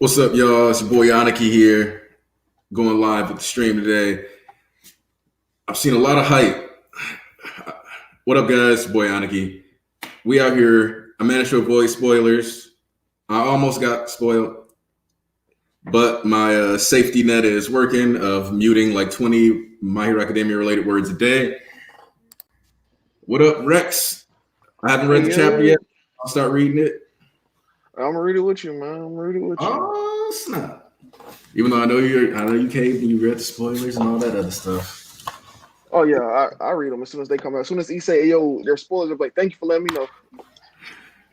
What's up, y'all? It's your boy Yaniki here, going live with the stream today. I've seen a lot of hype. What up, guys? It's your boy Yaniki. We out here. I managed to avoid spoilers. I almost got spoiled, but my safety net is working of muting like 20 My Hero Academia related words a day. What up, Rex? I haven't read the chapter yet. I'll start reading it. I'm gonna read it with you, man. I'm reading it with you. Oh, snap! Even though I know you caved and you read the spoilers and all that other stuff. Oh yeah, I read them as soon as they come out. As soon as he say, hey, "Yo, there's spoilers," I'm like, "Thank you for letting me know."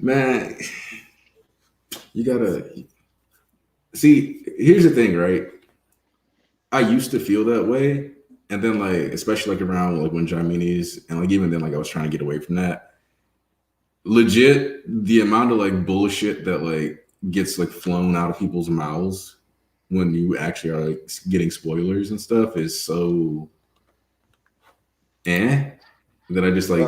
Man, you gotta see. Here's the thing, right? I used to feel that way, and then like, especially like around like when Jaimini's, and like even then, like I was trying to get away from that. Legit, the amount of like bullshit that like gets like flown out of people's mouths when you actually are like getting spoilers and stuff is so that I just like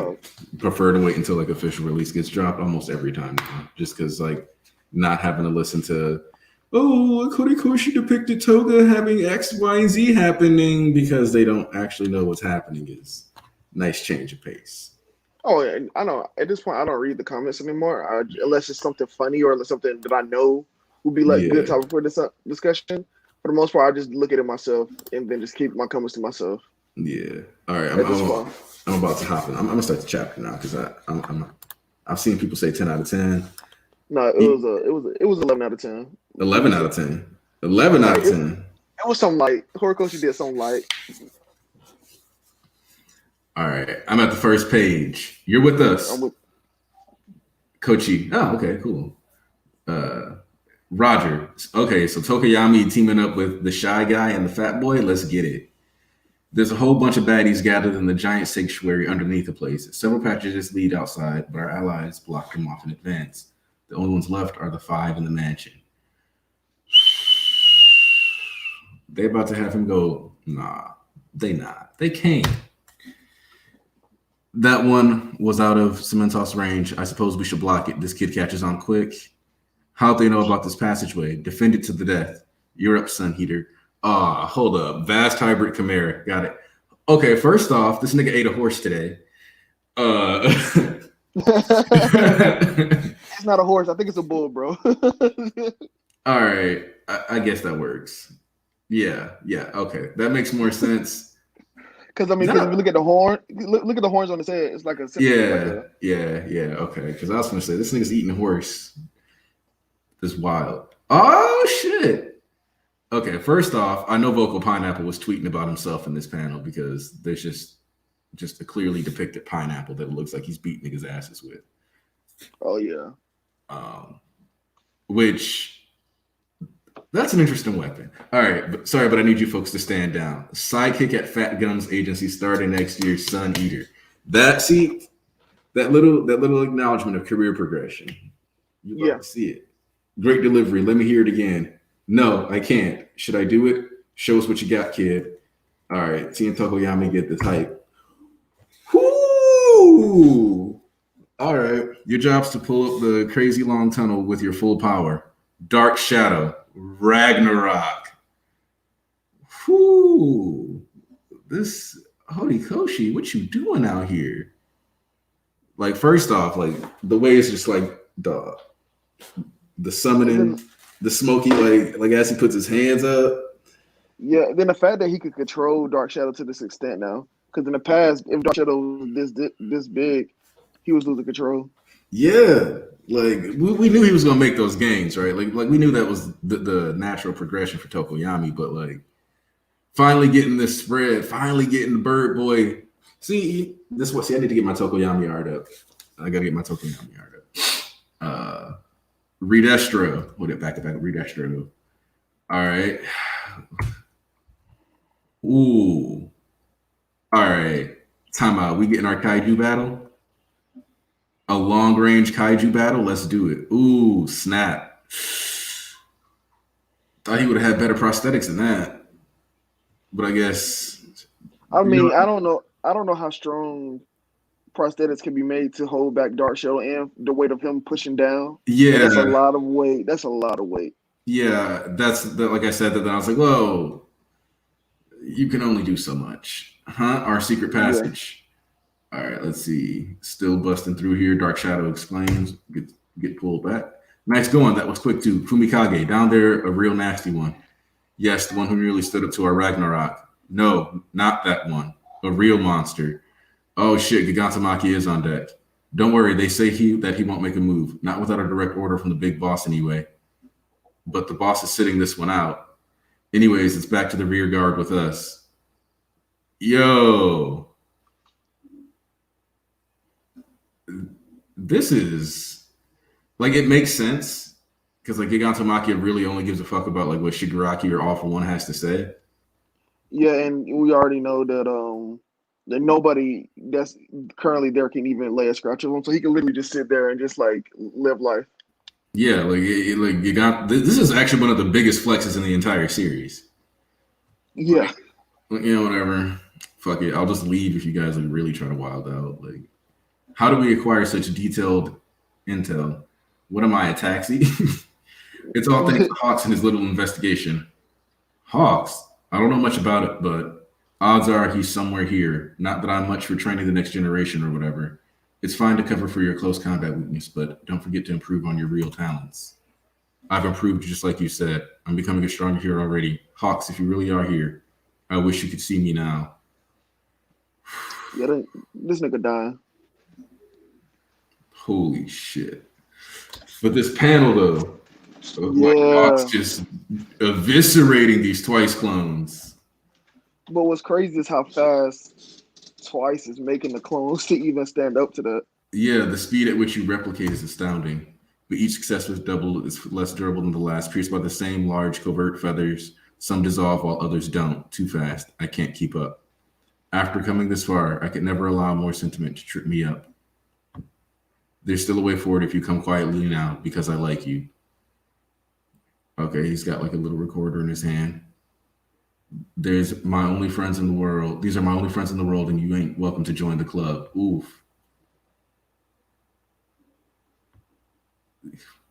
prefer to wait until like official release gets dropped almost every time now, just because like not having to listen to look Horikoshi depicted Toga having X, Y, and Z happening because they don't actually know what's happening is nice change of pace. Oh, yeah, I know. At this point, I don't read the comments anymore, unless it's something funny or something that I know would be like good topic for this discussion. For the most part, I just look at it myself and then just keep my comments to myself. Yeah. All right. I'm about to hop in. I'm gonna start the chapter now because I've seen people say 10 out of 10. No, it was 11 out of 10. 11 out of 10. 11 out of 10. It was something like Horikoshi did something like. All right. I'm at the first page. You're with us. I'm with Kochi. Oh, okay, cool. Roger. Okay, so Tokoyami teaming up with the shy guy and the fat boy. Let's get it. There's a whole bunch of baddies gathered in the giant sanctuary underneath the place. Several packages lead outside, but our allies block them off in advance. The only ones left are the 5 in the mansion. They about to have him go, nah, they not. They can't. That one was out of Cementos range. I suppose we should block it. This kid catches on quick. How'd they know about this passageway? Defend it to the death. You're up, Sun Heater. Hold up. Vast hybrid chimera. Got it. Okay, first off, this nigga ate a horse today. It's not a horse. I think it's a bull, bro. All right. I guess that works. Yeah. Okay. That makes more sense. Because I mean, if you look at the horn, look at the horns on his head. It's like a yeah. Okay, because I was gonna say this nigga's eating a horse. This wild. Oh shit. Okay, first off, I know Vocal Pineapple was tweeting about himself in this panel because there's just a clearly depicted pineapple that it looks like he's beating niggas' asses with. Oh yeah. Which. That's an interesting weapon. All right, but I need you folks to stand down. Sidekick at Fat Guns Agency starting next year, Sun Eater. That little acknowledgement of career progression. You love to see it. Great delivery. Let me hear it again. No, I can't. Should I do it? Show us what you got, kid. All right, seeing Tokoyami get this hype. Whoo! All right, your job's to pull up the crazy long tunnel with your full power. Dark Shadow. Ragnarok. Whoo! This Horikoshi, what you doing out here? Like, first off, like the way it's just like the summoning, the smoky, like as he puts his hands up. Yeah, then the fact that he could control Dark Shadow to this extent now, because in the past, if Dark Shadow was this big, he was losing control. Yeah. Like we knew he was gonna make those gains, right? Like we knew that was the natural progression for Tokoyami, but like finally getting this spread, finally getting the Bird Boy. See, this what I need to get my Tokoyami art up. I gotta get my Tokoyami art up. Redestra. Hold it back to back. Redestra. All right. Ooh. All right. Time out. We getting our kaiju battle. A long-range kaiju battle? Let's do it. Ooh, snap. Thought he would have had better prosthetics than that. But I guess... I mean, I don't know how strong prosthetics can be made to hold back Dark Shadow and the weight of him pushing down. Yeah. And that's a lot of weight. Yeah, that's like I said that. Then I was like, whoa, you can only do so much, huh? Our secret Yeah. passage. All right, let's see. Still busting through here. Dark Shadow exclaims. Get pulled back. Nice going. That was quick too. Fumikage down there, a real nasty one. Yes, the one who nearly stood up to our Ragnarok. No, not that one. A real monster. Oh shit, Gigantomaki is on deck. Don't worry, they say that he won't make a move. Not without a direct order from the big boss anyway. But the boss is sitting this one out. Anyways, it's back to the rear guard with us. Yo, this is like it makes sense because like Gigantomachia really only gives a fuck about like what Shigaraki or All for One has to say. Yeah, and we already know that nobody that's currently there can even lay a scratch of him, so he can literally just sit there and just like live life. Yeah, like you got this is actually one of the biggest flexes in the entire series. Yeah. Like, you know, whatever. Fuck it. I'll just leave if you guys like really try to wild out. Like, how do we acquire such detailed intel? What am I, a taxi? It's all thanks to Hawks and his little investigation. Hawks? I don't know much about it, but odds are he's somewhere here. Not that I'm much for training the next generation or whatever. It's fine to cover for your close combat weakness, but don't forget to improve on your real talents. I've improved just like you said. I'm becoming a stronger hero already. Hawks, if you really are here, I wish you could see me now. Yeah, this nigga dying. Holy shit. But this panel, though, of like Hawks Yeah. just eviscerating these Twice clones. But what's crazy is how fast Twice is making the clones to even stand up to that. Yeah, the speed at which you replicate is astounding. But each successive double is less durable than the last, pierced by the same large covert feathers. Some dissolve while others don't. Too fast. I can't keep up. After coming this far, I could never allow more sentiment to trip me up. There's still a way forward if you come quietly now, because I like you. Okay, he's got like a little recorder in his hand. There's my only friends in the world. These are my only friends in the world, and you ain't welcome to join the club. Oof.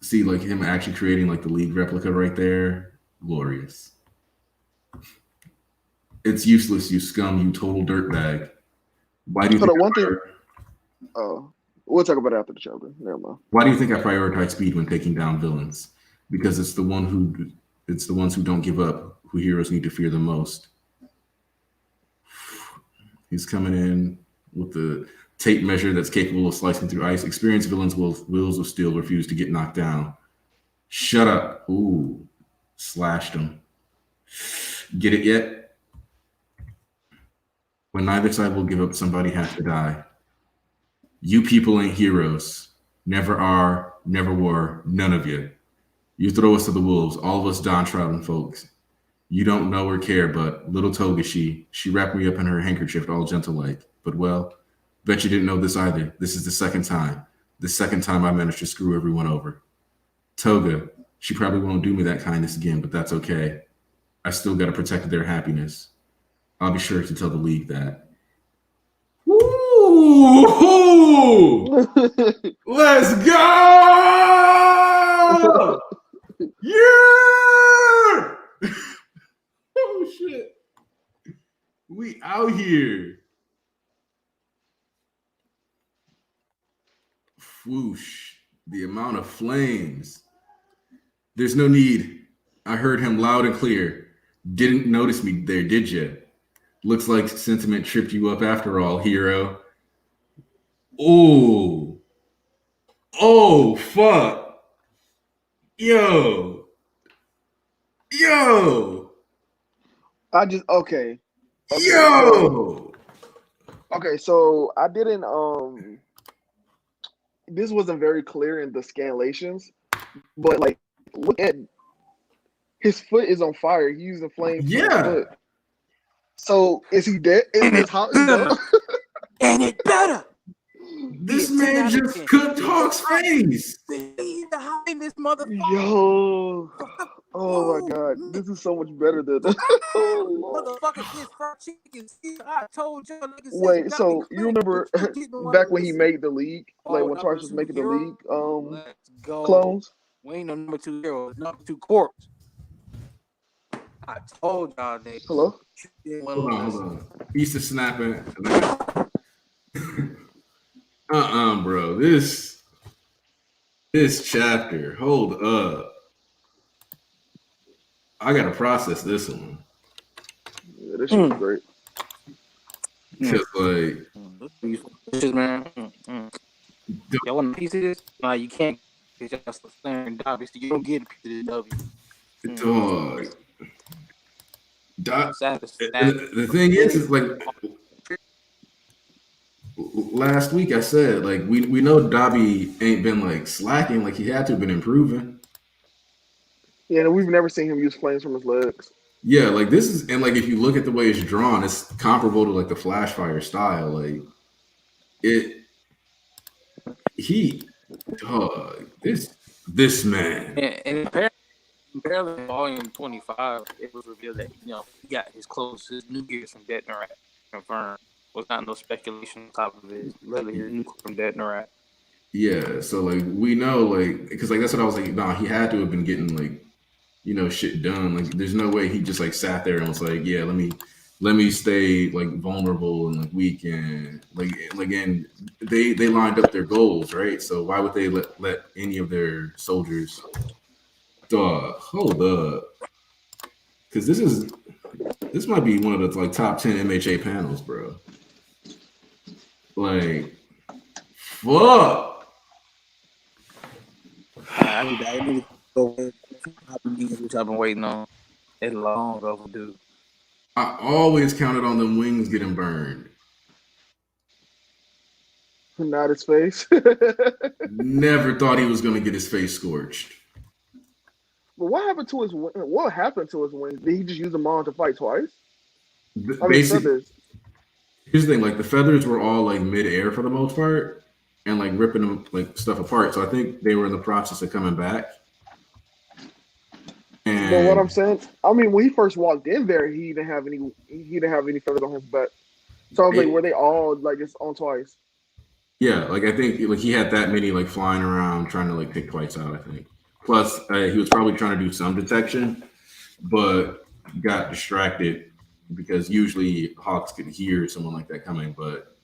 See, like him actually creating like the League replica right there. Glorious. It's useless, you scum, you total dirtbag. Why do you Hold think on, one thing. We'll talk about it after the chapter. Never mind. why do you think I prioritize speed when taking down villains? Because it's the ones who don't give up who heroes need to fear the most. He's coming in with the tape measure that's capable of slicing through ice. Experienced villains will wills of steel refuse to get knocked down. Shut up. Ooh. Slashed him. Get it yet? When neither side will give up, somebody has to die. You people ain't heroes. Never are, never were, none of you. You throw us to the wolves, all of us downtrodden folks. You don't know or care, but little Toga, she wrapped me up in her handkerchief all gentle like. But well, bet you didn't know this either. This is the second time. The second time I managed to screw everyone over. Toga, she probably won't do me that kindness again, but that's okay. I still gotta protect their happiness. I'll be sure to tell the league that. Woo! Let's go! Yeah! Oh shit. We out here. Whoosh. The amount of flames. There's no need. I heard him loud and clear. Didn't notice me there, did you? Looks like sentiment tripped you up after all, hero. Oh. Oh, fuck. Yo. Yo. I just okay. Yo. Okay, so I didn't this wasn't very clear in the scanlations, but like look at his foot is on fire. He's using flame from his Yeah. foot. So is he dead? Is Hawks done? And it better. This man just cooked Hawk's face. Behind this motherfucker. Yo. Oh my god. This is so much better than Motherfucker gets fried chicken. I told you niggas. Wait, so you remember back when he made the league? Like when Twice was making the league clones? We ain't no number 2 hero. Number 2 corpse. I told y'all that. Hello? Hold on. Easter snapping. Bro. This chapter. Hold up. I gotta process this one. Yeah, this shit was great. Cause like, man. Y'all want a piece of this? No, you can't. Cause y'all still staring Dabi, so you don't get a piece of this W. dog. The thing is like last week I said like we know Dabi ain't been like slacking, like he had to have been improving. Yeah, and we've never seen him use flames from his legs. Yeah, like this is, and like if you look at the way it's drawn, it's comparable to like the Flash Fire style. Like this man. And apparently, volume 25, it was revealed that he got his new gears from Detnerat confirmed. Was not no speculation on top of it. Literally his new from Detnerat. Yeah, so like we know, like, because like that's what I was like. Nah, he had to have been getting like, shit done. Like, there's no way he just like sat there and was like, yeah, let me stay like vulnerable and like weak and like and they lined up their goals, right? So why would they let any of their soldiers? Hold up, because this might be one of the like top 10 MHA panels, bro. Like, fuck. I need to go which I've been waiting on. It's long overdue. I always counted on them wings getting burned. Not his face. Never thought he was gonna get his face scorched. But what happened to his wings? Did he just use them all to fight twice? Basically, here's the thing: like the feathers were all like mid-air for the most part, and like ripping them like stuff apart. So I think they were in the process of coming back. And but what I'm saying, I mean, when he first walked in there, he didn't have any feathers on his back. So I was like, were they all like just on twice? Yeah, like I think like he had that many like flying around trying to like pick twice out. I think. Plus, he was probably trying to do some detection, but got distracted because usually Hawks could hear someone like that coming, but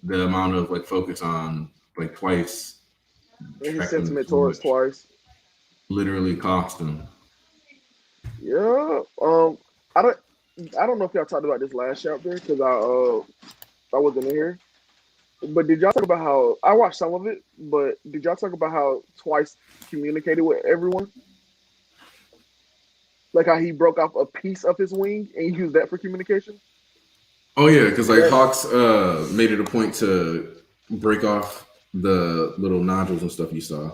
the amount of like focus on like twice, and his sentiment towards twice, literally cost him. Yeah. I don't know if y'all talked about this last chapter because I wasn't in here. But did y'all talk about how I watched some of it? But did y'all talk about how Twice communicated with everyone? Like how he broke off a piece of his wing and he used that for communication? Oh yeah, because like Hawks made it a point to break off the little nodules and stuff you saw.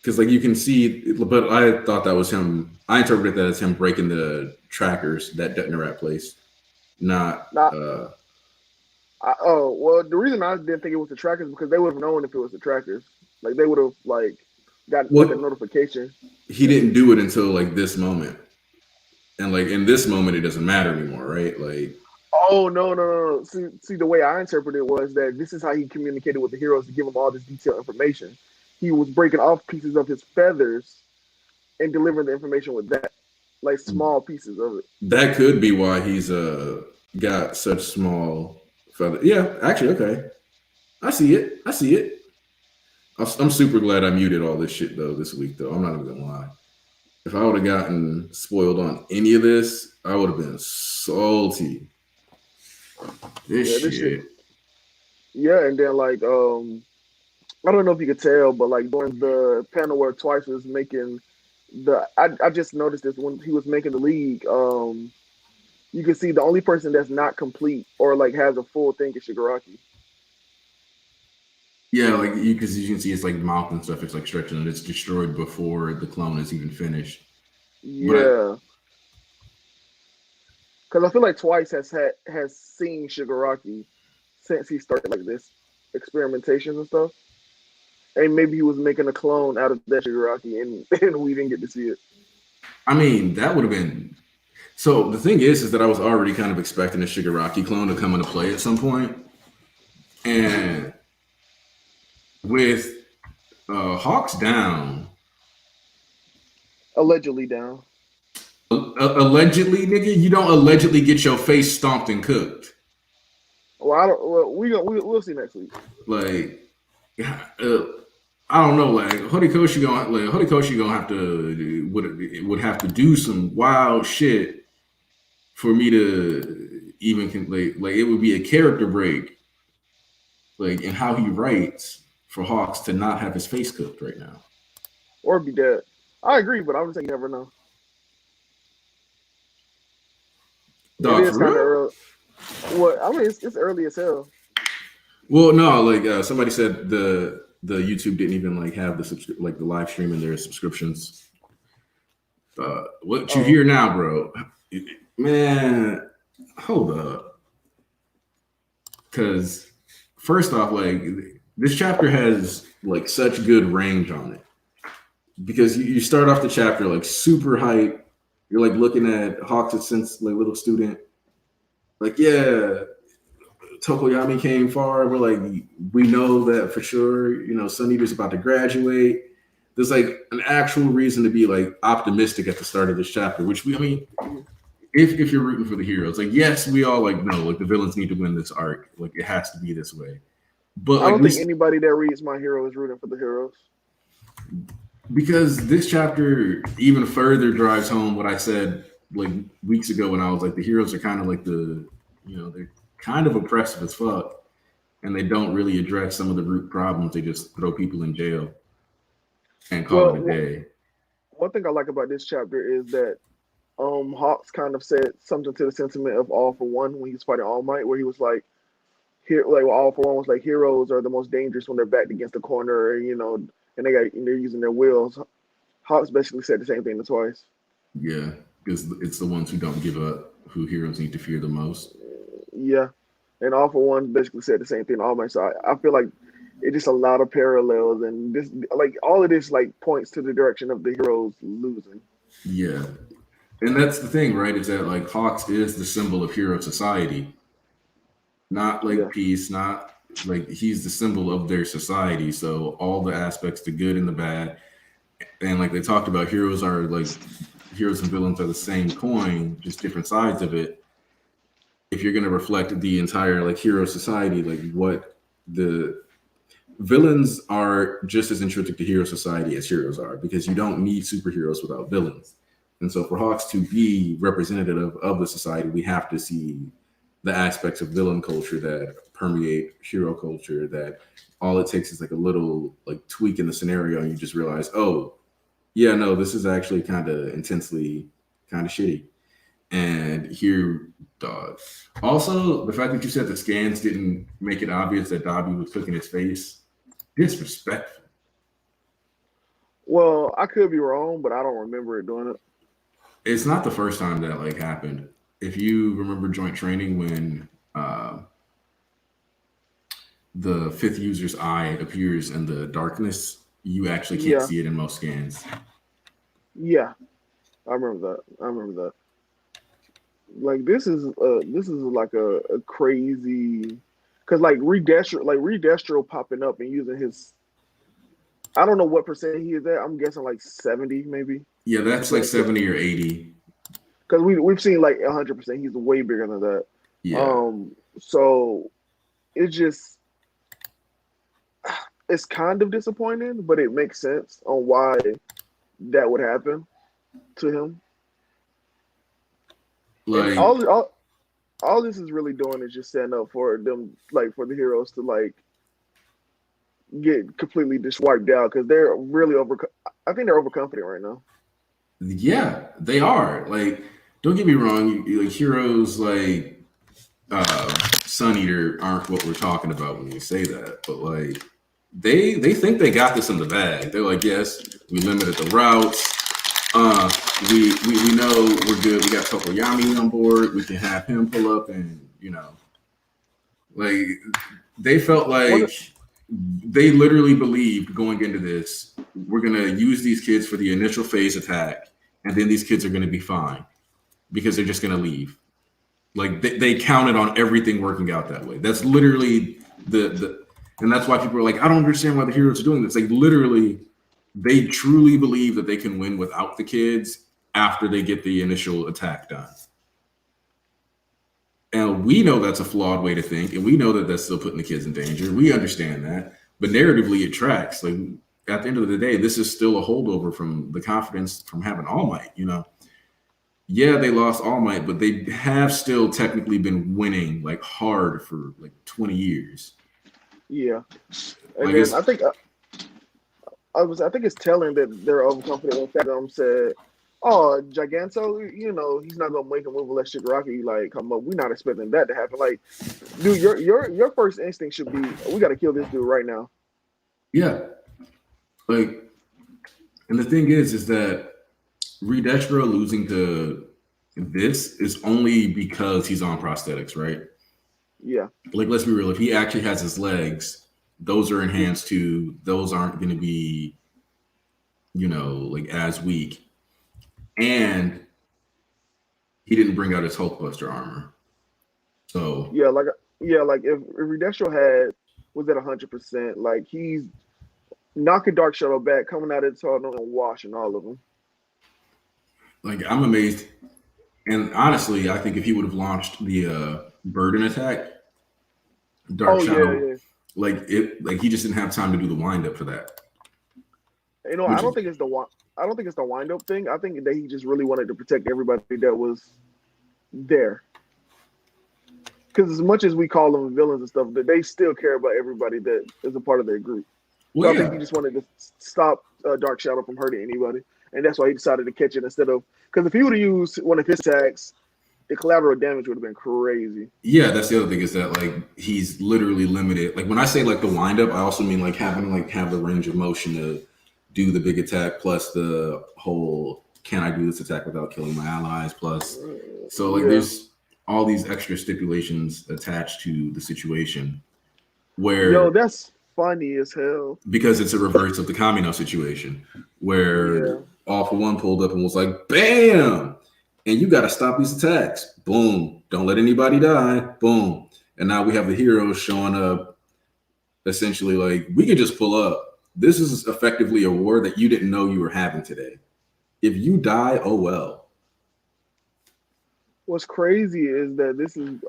Because like you can see, but I thought that was him. I interpreted that as him breaking the trackers that Detnerat placed, not. Well, the reason I didn't think it was the trackers is because they would have known if it was the trackers. Like they would have like got like a notification. He didn't do it until like this moment, and like in this moment, it doesn't matter anymore, right? Like, oh no. See, the way I interpreted it was that this is how he communicated with the heroes to give them all this detailed information. He was breaking off pieces of his feathers and delivering the information with that, like small pieces of it. That could be why he's got such small. Yeah, actually, okay. I see it. I'm super glad I muted all this shit though this week though. I'm not even gonna lie. If I would have gotten spoiled on any of this, I would have been salty. This shit. Yeah, and then like I don't know if you could tell, but like during the panel where Twice was making I just noticed this when he was making the league. You can see the only person that's not complete or like has a full thing is Shigaraki. Yeah, like you can see it's like mouth and stuff. It's like stretching and it's destroyed before the clone is even finished. Yeah, because I feel like Twice has seen Shigaraki since he started like this experimentations and stuff, and maybe he was making a clone out of that Shigaraki, and we didn't get to see it. I mean, that would have been. So the thing is that I was already kind of expecting a Shigaraki clone to come into play at some point. And with Hawks down, Allegedly down. Allegedly, nigga, you don't allegedly get your face stomped and cooked. Well, I don't. Well, we'll see next week. Like, I don't know. Like, Horikoshi gonna have to would have to do some wild shit for me to even like it would be a character break, like in how he writes for Hawks to not have his face cooked right now, or be dead. I agree, but I would say you never know. Dog, it is kind of early. Well, I mean, it's early as hell. Well, no, like somebody said the YouTube didn't even like have the live stream in their subscriptions. What you hear now, bro? Man, hold up. Because first off, like this chapter has like such good range on it. Because you start off the chapter like super hype. You're like looking at Hawks since like little student. Like, yeah, Tokoyami came far. We're like, we know that for sure. You know, Sun Eater's about to graduate. There's like an actual reason to be like optimistic at the start of this chapter, which I mean, if you're rooting for the heroes, like, yes, we all like know like the villains need to win this arc. Like, it has to be this way. But I don't think anybody that reads My Hero is rooting for the heroes. Because this chapter even further drives home what I said like weeks ago when I was like, the heroes are kind of like they're kind of oppressive as fuck, and they don't really address some of the root problems. They just throw people in jail and call it a day. One thing I like about this chapter is that Hawks kind of said something to the sentiment of All for One when he was fighting All Might, where he was like, All for One was like, heroes are the most dangerous when they're backed against the corner, you know, and they're using their wills. Hawks basically said the same thing twice. Yeah, because it's the ones who don't give up who heroes need to fear the most. Yeah, and All for One basically said the same thing. All Might. So I feel like it's just a lot of parallels, and this like all of this like points to the direction of the heroes losing. Yeah, and that's the thing, right? Is that like Hawks is the symbol of hero society, not like peace, not like he's the symbol of their society. So all the aspects, the good and the bad, and like they talked about, heroes and villains are the same coin, just different sides of it. If you're going to reflect the entire like hero society, like what the villains are just as intrinsic to hero society as heroes are, because you don't need superheroes without villains. And so for Hawks to be representative of the society, we have to see the aspects of villain culture that permeate hero culture, that all it takes is like a little like tweak in the scenario and you just realize, oh yeah, no, this is actually kind of intensely kind of shitty. And here, dog. Also, the fact that you said the scans didn't make it obvious that Dabi was cooking his face, disrespectful. Well, I could be wrong, but I don't remember it doing it. It's not the first time that like happened. If you remember joint training when the fifth user's eye appears in the darkness, you actually can't see it in most scans. Yeah, I remember that. Like this is like a crazy, because like Redestro popping up and using his, I don't know what percent he is at. I'm guessing like 70 maybe. Yeah, that's like 70 or 80. Because we've seen like 100%. He's way bigger than that. Yeah. So it's kind of disappointing, but it makes sense on why that would happen to him. Like all this is really doing is just setting up for them, like for the heroes to like get completely just wiped out, because they're really I think they're overconfident right now. Yeah, they are. Like, don't get me wrong, like heroes like Sun Eater aren't what we're talking about when we say that, but like they think they got this in the bag. They're like, yes, we limited the routes. We know we're good. We got Tokoyami on board. We can have him pull up, and you know, like they felt like they literally believed going into this, we're gonna use these kids for the initial phase attack, and then these kids are gonna be fine because they're just gonna leave. Like they counted on everything working out that way. That's literally and that's why people are like, I don't understand why the heroes are doing this. Like literally, they truly believe that they can win without the kids after they get the initial attack done. And we know that's a flawed way to think, and we know that that's still putting the kids in danger. We understand that, but narratively it tracks. Like at the end of the day, this is still a holdover from the confidence from having All Might. You know, yeah, they lost All Might, but they have still technically been winning like hard for like 20 years. Yeah, and Like then I think it's telling that they're overconfident. When said, "Oh, Giganto, you know he's not gonna make a move unless Shigaraki like come up. We're not expecting that to happen. Like, dude, your first instinct should be, we got to kill this dude right now." Yeah, like, and the thing is that Reed Extra losing to this is only because he's on prosthetics, right? Yeah. Like, let's be real. If he actually has his legs, those are enhanced too. Those aren't going to be, you know, like as weak. And he didn't bring out his Hulkbuster armor. So like if Redestro was at 100%, like he's knocking Dark Shadow back, coming out of the tunnel and washing all of them. Like I'm amazed. And honestly, I think if he would have launched the burden attack, Dark Shadow, like he just didn't have time to do the wind up for that. You know, I don't think it's the wind up thing. I think that he just really wanted to protect everybody that was there. Because as much as we call them villains and stuff, they still care about everybody that is a part of their group. Well, I think he just wanted to stop Dark Shadow from hurting anybody, and that's why he decided to catch it instead of, because if he would have used one of his attacks, the collateral damage would have been crazy. Yeah, that's the other thing is that like he's literally limited. Like when I say like the wind up, I also mean like having like have the range of motion to do the big attack plus the whole can I do this attack without killing my allies plus. So like there's all these extra stipulations attached to the situation where that's funny as hell because it's a reverse of the Kamino situation where All For One pulled up and was like, bam, and you got to stop these attacks. Boom. Don't let anybody die. Boom. And now we have the heroes showing up essentially like, we can just pull up. This is effectively a war that you didn't know you were having today. If you die, oh well. What's crazy is that this is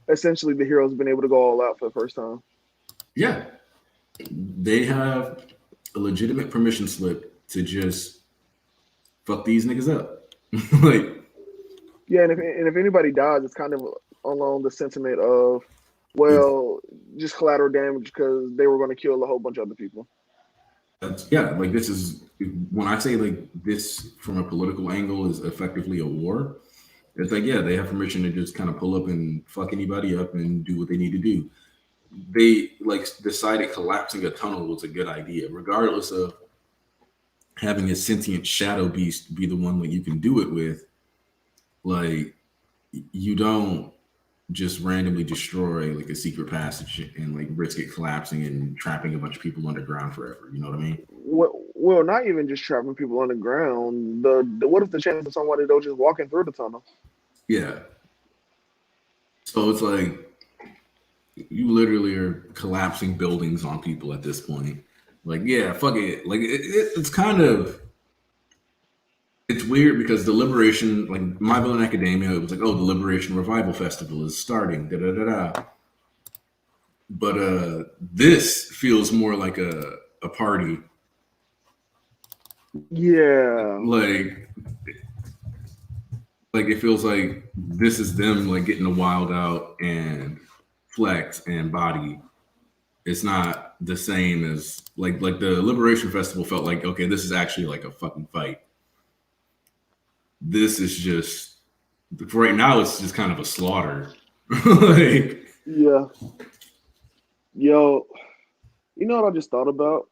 essentially the heroes been able to go all out for the first time. Yeah. They have a legitimate permission slip to just fuck these niggas up. Like, yeah, and if anybody dies, it's kind of along the sentiment of, well, just collateral damage because they were going to kill a whole bunch of other people. Like this is, when I say like this from a political angle is effectively a war, it's like, yeah, they have permission to just kind of pull up and fuck anybody up and do what they need to do. They like decided collapsing a tunnel was a good idea, regardless of having a sentient shadow beast be the one that you can do it with. Like, you don't just randomly destroy like a secret passage and like risk it collapsing and trapping a bunch of people underground forever. You know what I mean? Well, not even just trapping people underground. The what if the chance of somebody though just walking through the tunnel? Yeah. So it's like you literally are collapsing buildings on people at this point. Like, yeah, fuck it. Like it's kind of, it's weird because the Liberation, like My Villain Academia, it was like, oh, the Liberation Revival Festival is starting. Da da da da. But this feels more like a party. Yeah. Like it feels like this is them like getting the wild out and flex and body. It's not the same as like the Liberation Festival felt like, okay, this is actually like a fucking fight. This is just, for right now, it's just kind of a slaughter. Like, yeah. Yo, you know what I just thought about?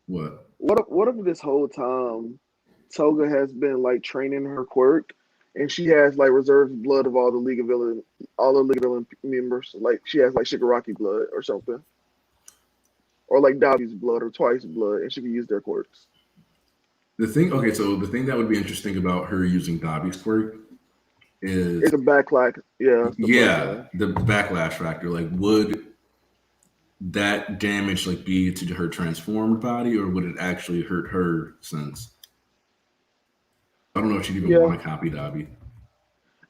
What? What if this whole time Toga has been like training her Quirk, and she has like reserved blood of all the League of Villain members. Like she has like Shigaraki blood or something, or like Dabi's blood or Twice blood, and she can use their quirks. So the thing that would be interesting about her using Dabi's quirk is it's a backlash. Yeah. The backlash factor. Like, would that damage like be to her transformed body, or would it actually hurt her? Since I don't know if she'd even Yeah, want to copy Dabi.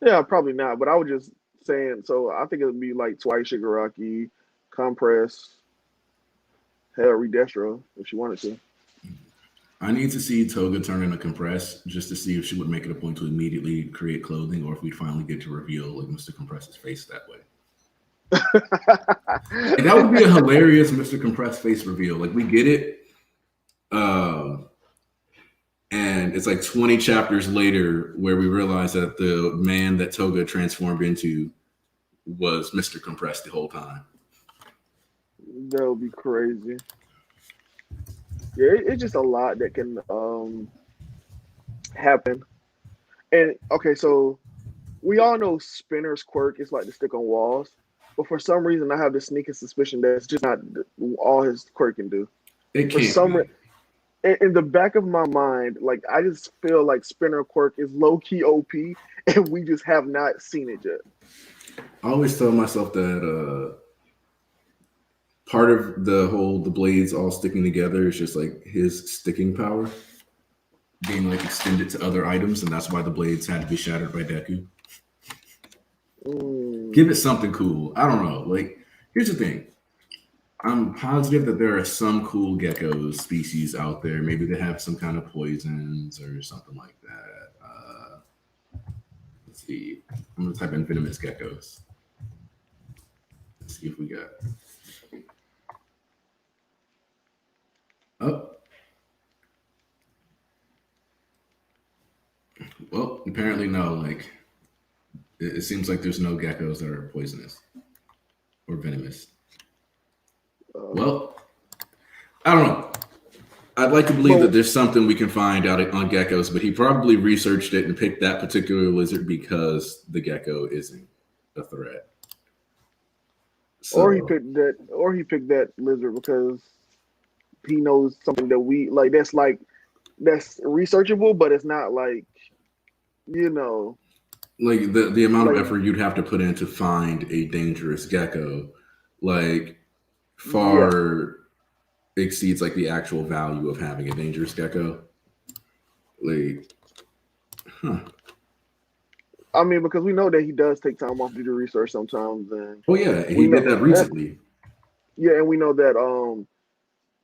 yeah, probably not. But I was just saying. So I think it would be like twice Shigaraki, compress, hell, Redestro if she wanted to. I need to see Toga turn into Compress just to see if she would make it a point to immediately create clothing, or if we'd finally get to reveal like Mr. Compress's face that way. Like, that would be a hilarious Mr. Compress face reveal. Like we get it, and it's like 20 chapters later where we realize that the man that Toga transformed into was Mr. Compress the whole time. That would be crazy. Yeah, it's just a lot that can happen. And okay, so we all know Spinner's quirk is like to stick on walls, but for some reason I have this sneaking suspicion that it's just not all his quirk can do. It For can't some be. in the back of my mind, like I just feel like Spinner quirk is low key OP, and we just have not seen it yet. I always tell myself that part of the blades all sticking together is just like his sticking power being like extended to other items, and that's why the blades had to be shattered by Deku. Give it something cool. I don't know. Like, here's the thing. I'm positive that there are some cool gecko species out there. Maybe they have some kind of poisons or something like that. Let's see. I'm gonna type in venomous geckos. Let's see if we got. Oh. Well, apparently no. Like, it seems like there's no geckos that are poisonous or venomous. Well, I don't know. I'd like to believe that there's something we can find out on geckos, but he probably researched it and picked that particular lizard because the gecko isn't a threat. So, Or he picked that lizard because he knows something that we like. That's researchable, but it's not like like the amount of like effort you'd have to put in to find a dangerous gecko, like yeah. far exceeds like the actual value of having a dangerous gecko. Like, huh. I mean, because we know that he does take time off to do research sometimes, and Oh yeah, we he know, did that recently. yeah, and we know that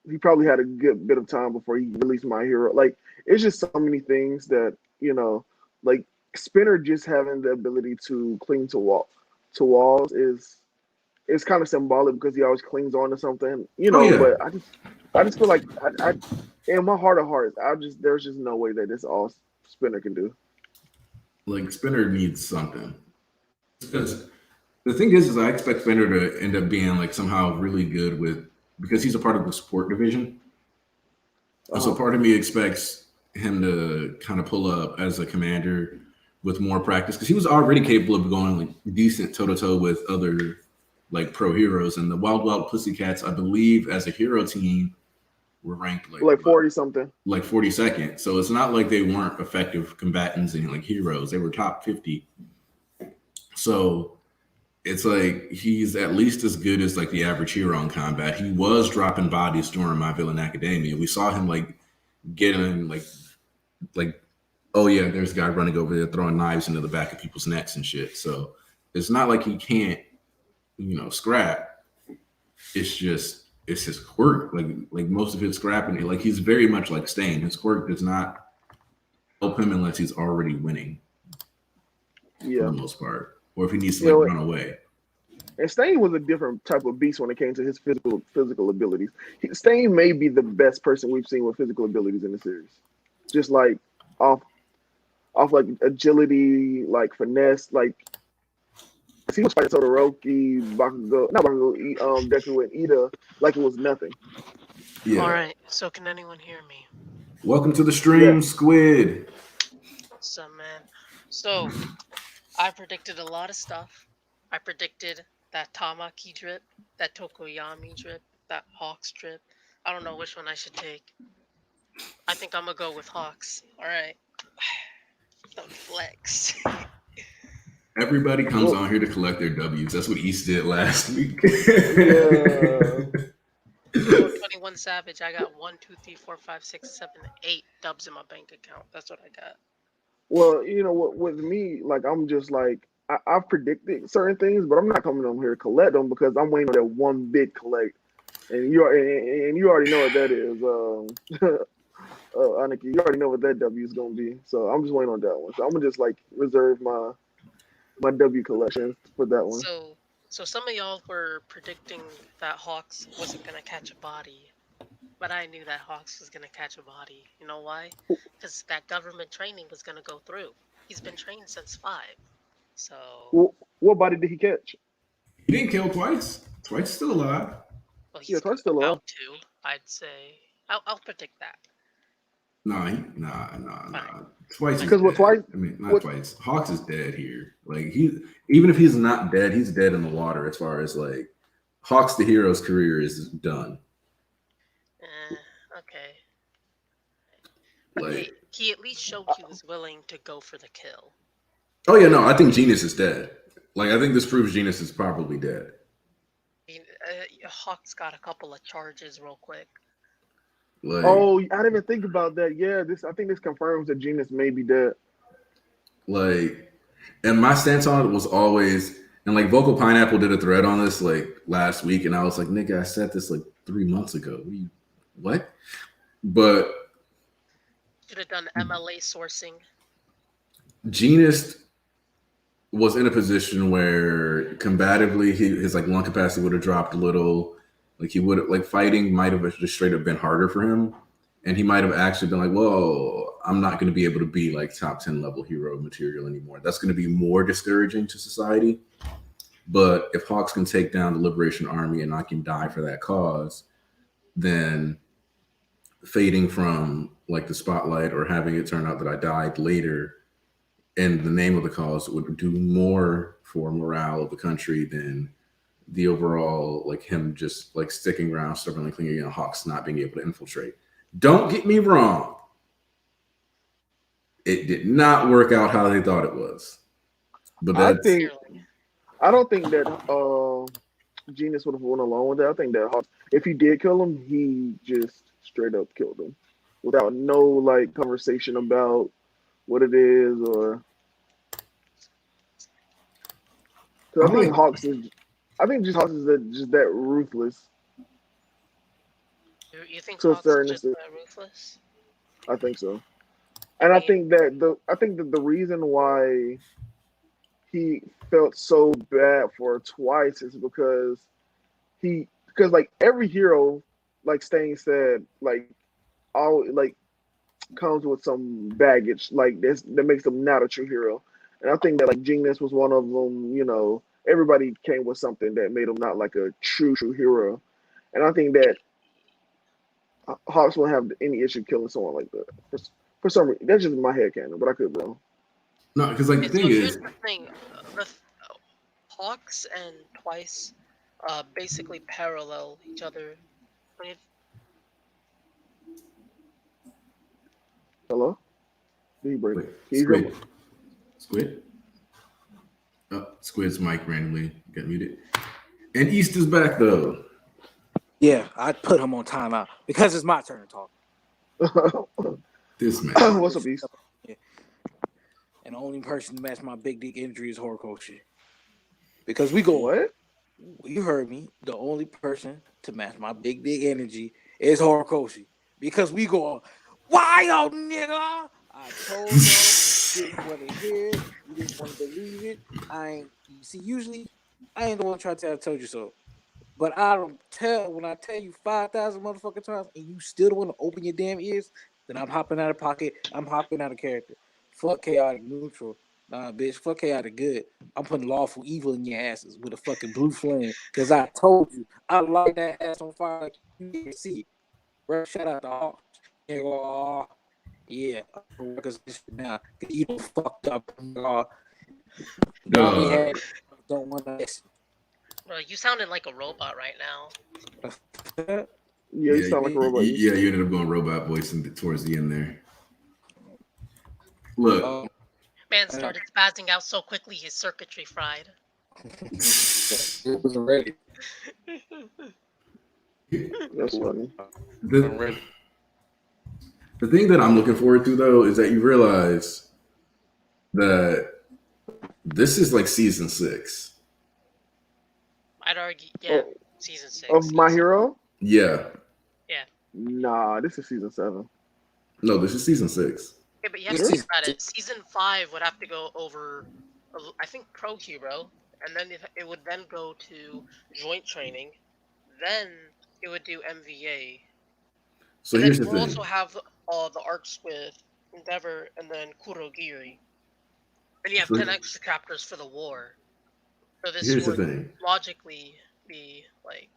he probably had a good bit of time before he released My Hero. Like, it's just so many things that like Spinner just having the ability to cling to walls is kind of symbolic because he always clings on to something, Oh yeah, But I just feel like I in my heart of hearts, there's just no way that this all Spinner can do. like Spinner needs something. Because the thing is I expect Spinner to end up being like somehow really good with because he's a part of the support division. And so part of me expects him to kind of pull up as a commander with more practice because he was already capable of going like decent toe to toe with other like pro heroes. And the Wild Wild Pussycats, I believe, as a hero team, were ranked Like 40 something. like 42nd. So it's not like they weren't effective combatants and like heroes. They were top 50. So it's like he's at least as good as like the average hero in combat. He was dropping bodies during My Villain Academia. We saw him like getting like oh yeah, there's a guy running over there throwing knives into the back of people's necks and shit. So it's not like he can't, scrap. It's his quirk. Like most of his scrapping, like he's very much like Stain. His quirk does not help him unless he's already winning. Yeah. For the most part. Or if he needs to run away. And Stain was a different type of beast when it came to his physical abilities. Stain may be the best person we've seen with physical abilities in the series. Just like off like agility, like finesse, like he was fighting Todoroki, Deku, and Ida like it was nothing. Yeah. All right. So can anyone hear me? Welcome to the stream, Squid. What's up, man? So I predicted a lot of stuff. I predicted that Tamaki drip, that Tokoyami drip, that Hawks drip. I don't know which one I should take. I think I'm gonna go with Hawks. All right. The flex. Everybody comes on here to collect their W's. That's what East did last week. Yeah. 21 Savage, I got 1, 2, 3, 4, 5, 6, 7, 8 dubs in my bank account. That's what I got. Well, you know what? With me, like I'm just like I've predicted certain things, but I'm not coming on here to collect them because I'm waiting on that one big collect, and you already know what that is. Aniki, you already know what that W is gonna be. So I'm just waiting on that one. So I'm gonna just like reserve my W collection for that one. So some of y'all were predicting that Hawks wasn't gonna catch a body, but I knew that Hawks was gonna catch a body. You know why? Because that government training was gonna go through. He's been trained since 5. So What body did he catch? He didn't kill Twice. Twice is still alive. well, he's Yeah, Twice still alive. about to. I'd say I'll predict that. Nah. Fine. Twice is Because dead. what Twice? I mean, not What? Twice. Hawks is dead here. Like even if he's not dead, he's dead in the water. As far as like Hawks, the hero's career is done. Okay. But Like, he at least showed he was willing to go for the kill. oh yeah, no, I think Genius is dead. Like, I think this proves Genius is probably dead. I mean, Hawks got a couple of charges real quick. Like, Oh, I didn't even think about that. Yeah, I think this confirms that Genius may be dead. like, and my stance on it was always, and like Vocal Pineapple did a thread on this like last week, and I was like, nigga, I said this like 3 months ago. What? But Should have done MLA sourcing. Genius was in a position where combatively his like lung capacity would have dropped a little. Like he would like fighting might have just straight up been harder for him, and he might have actually been like, "Whoa, I'm not going to be able to be like top 10 level hero material anymore." That's going to be more discouraging to society. But if Hawks can take down the Liberation Army and I can die for that cause, then fading from like the spotlight or having it turn out that I died later in the name of the cause would do more for morale of the country than the overall, like him just like sticking around, stubbornly clinging on Hawks not being able to infiltrate. Don't get me wrong. It did not work out how they thought it was. But I don't think that Genius would have went along with it. I think that Hawks, if he did kill him, he just straight up killed him without no like conversation about what it is or. I think Hawks is. I think just Hawks is just that ruthless. You think So Hawks is just that ruthless? I think so, and I think that the reason why he felt so bad for Twice is because like every hero, like Stain said, like all like comes with some baggage like this that makes them not a true hero, and I think that like Genius was one of them. You know. Everybody came with something that made them not like a true hero. And I think that Hawks won't have any issue killing someone like that. For some reason, that's just my headcanon, but I could be wrong. no, because like the thing is, Hawks and Twice basically parallel each other. Hello? Did he break? Squid? Oh, Squid's mic randomly got muted. And East is back though. Yeah, I put him on timeout because it's my turn to talk. This man. What's up, East? Yeah. And the only person to match my big dick injury is Horikoshi. Because we go, what? You heard me. The only person to match my big dick energy is Horikoshi. Because we go, why yo nigga? I told you didn't want to hear it. You didn't want to believe it. Usually I ain't the one trying to tell I told you so. But when I tell you 5,000 motherfucking times and you still don't want to open your damn ears, then I'm hopping out of pocket. I'm hopping out of character. Fuck chaotic neutral. Nah, bitch. Fuck chaotic good. I'm putting lawful evil in your asses with a fucking blue flame. Because I told you, I light that ass on fire like you didn't see. Bro, shout out to Hawks. Yeah, because now you don't fucked up. Don't want to listen. Bro, you sounded like a robot right now. Yeah, you sound like a robot. Yeah, you ended up going robot voice towards the end there. Look, man started spazzing out so quickly his circuitry fried. It was ready. That's funny. The thing that I'm looking forward to, though, is that you realize that this is like season 6. I'd argue, yeah, season 6 Of My Hero? Yeah. Nah, this is season 7. No, this is season 6. Yeah, but you have to think about it. Season 5 would have to go over, I think, Pro Hero, and then it would then go to Joint Training, then it would do MVA. So here's the we'll thing. also have the arcs with Endeavor and then Kurogiri. And you have 10 extra chapters for the war. So this Here's the would thing. logically be like...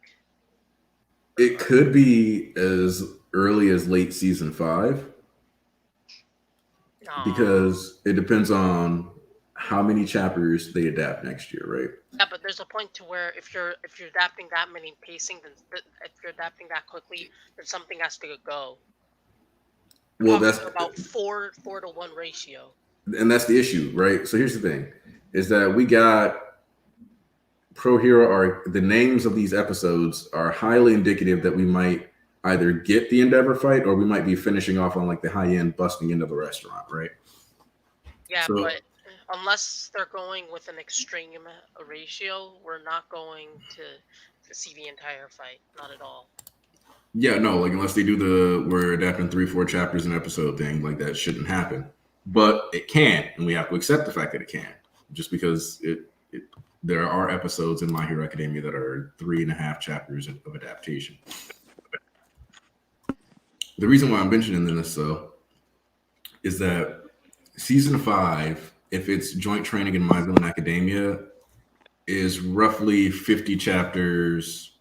It could be as early as late season 5. Because it depends on how many chapters they adapt next year, right? Yeah, but there's a point to where if you're adapting that many pacing, then if you're adapting that quickly, then something has to go. Well, that's about 4 to 1 ratio. And that's the issue, right? So here's the thing: is that we got Pro Hero arc. The names of these episodes are highly indicative that we might either get the Endeavor fight or we might be finishing off on like the high end busting into the restaurant, right? Yeah, but unless they're going with an extreme ratio, we're not going to see the entire fight. Not at all. Yeah, no, like unless they do we're adapting 3-4 chapters an episode thing, like that shouldn't happen. But it can, and we have to accept the fact that it can, just because there are episodes in My Hero Academia that are 3.5 chapters of adaptation. The reason why I'm mentioning this, though, is that season 5, if it's Joint Training in My Villain Academia, is roughly 50 chapters,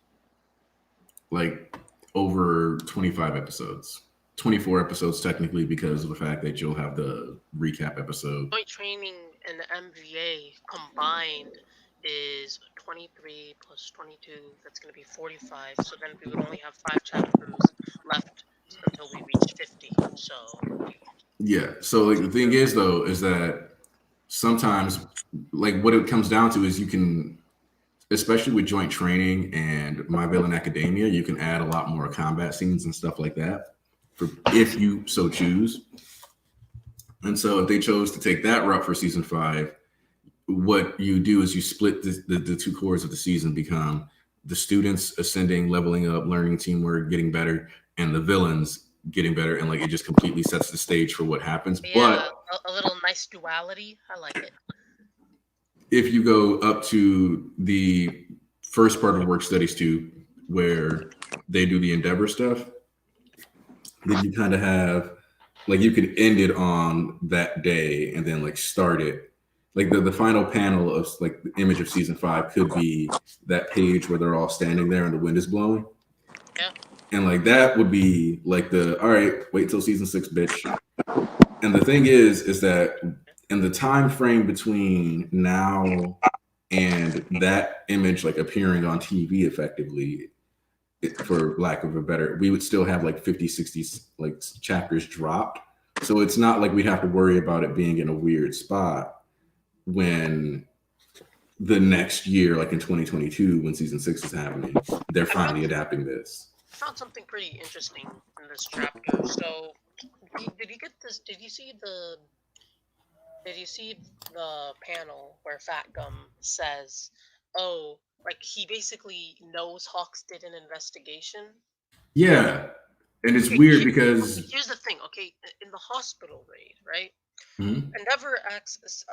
like over 25 episodes. 24 episodes technically because of the fact that you'll have the recap episode. Joint Training and the MVA combined is 23 plus 22. That's going to be 45. So then we would only have 5 chapters left until we reach 50. So yeah. So like the thing is though, is that sometimes like what it comes down to is you can, especially with Joint Training and My Villain Academia, you can add a lot more combat scenes and stuff like that if you so choose. And so if they chose to take that route for season 5, what you do is you split the 2 cores of the season become the students ascending, leveling up, learning teamwork, getting better, and the villains getting better. And like it just completely sets the stage for what happens. Yeah, but a little nice duality. I like it. If you go up to the first part of Work Studies 2, where they do the Endeavor stuff, then you kind of have, like you could end it on that day and then like start it. Like the final panel of like the image of season 5 could be that page where they're all standing there and the wind is blowing. Yeah. And like that would be like all right, wait till season 6, bitch. And the thing is that in the time frame between now and that image like appearing on TV effectively, for lack of a better, we would still have like 50, 60 like chapters dropped. So it's not like we'd have to worry about it being in a weird spot when the next year, like in 2022, when season 6 is happening, they're finally adapting this. I found something pretty interesting in this chapter. So did you get this? Did you see the panel where Fat Gum says, oh, like he basically knows Hawks did an investigation? Yeah. And it's weird because here's the thing, okay, in the hospital raid, right? Mm-hmm. Endeavor acts as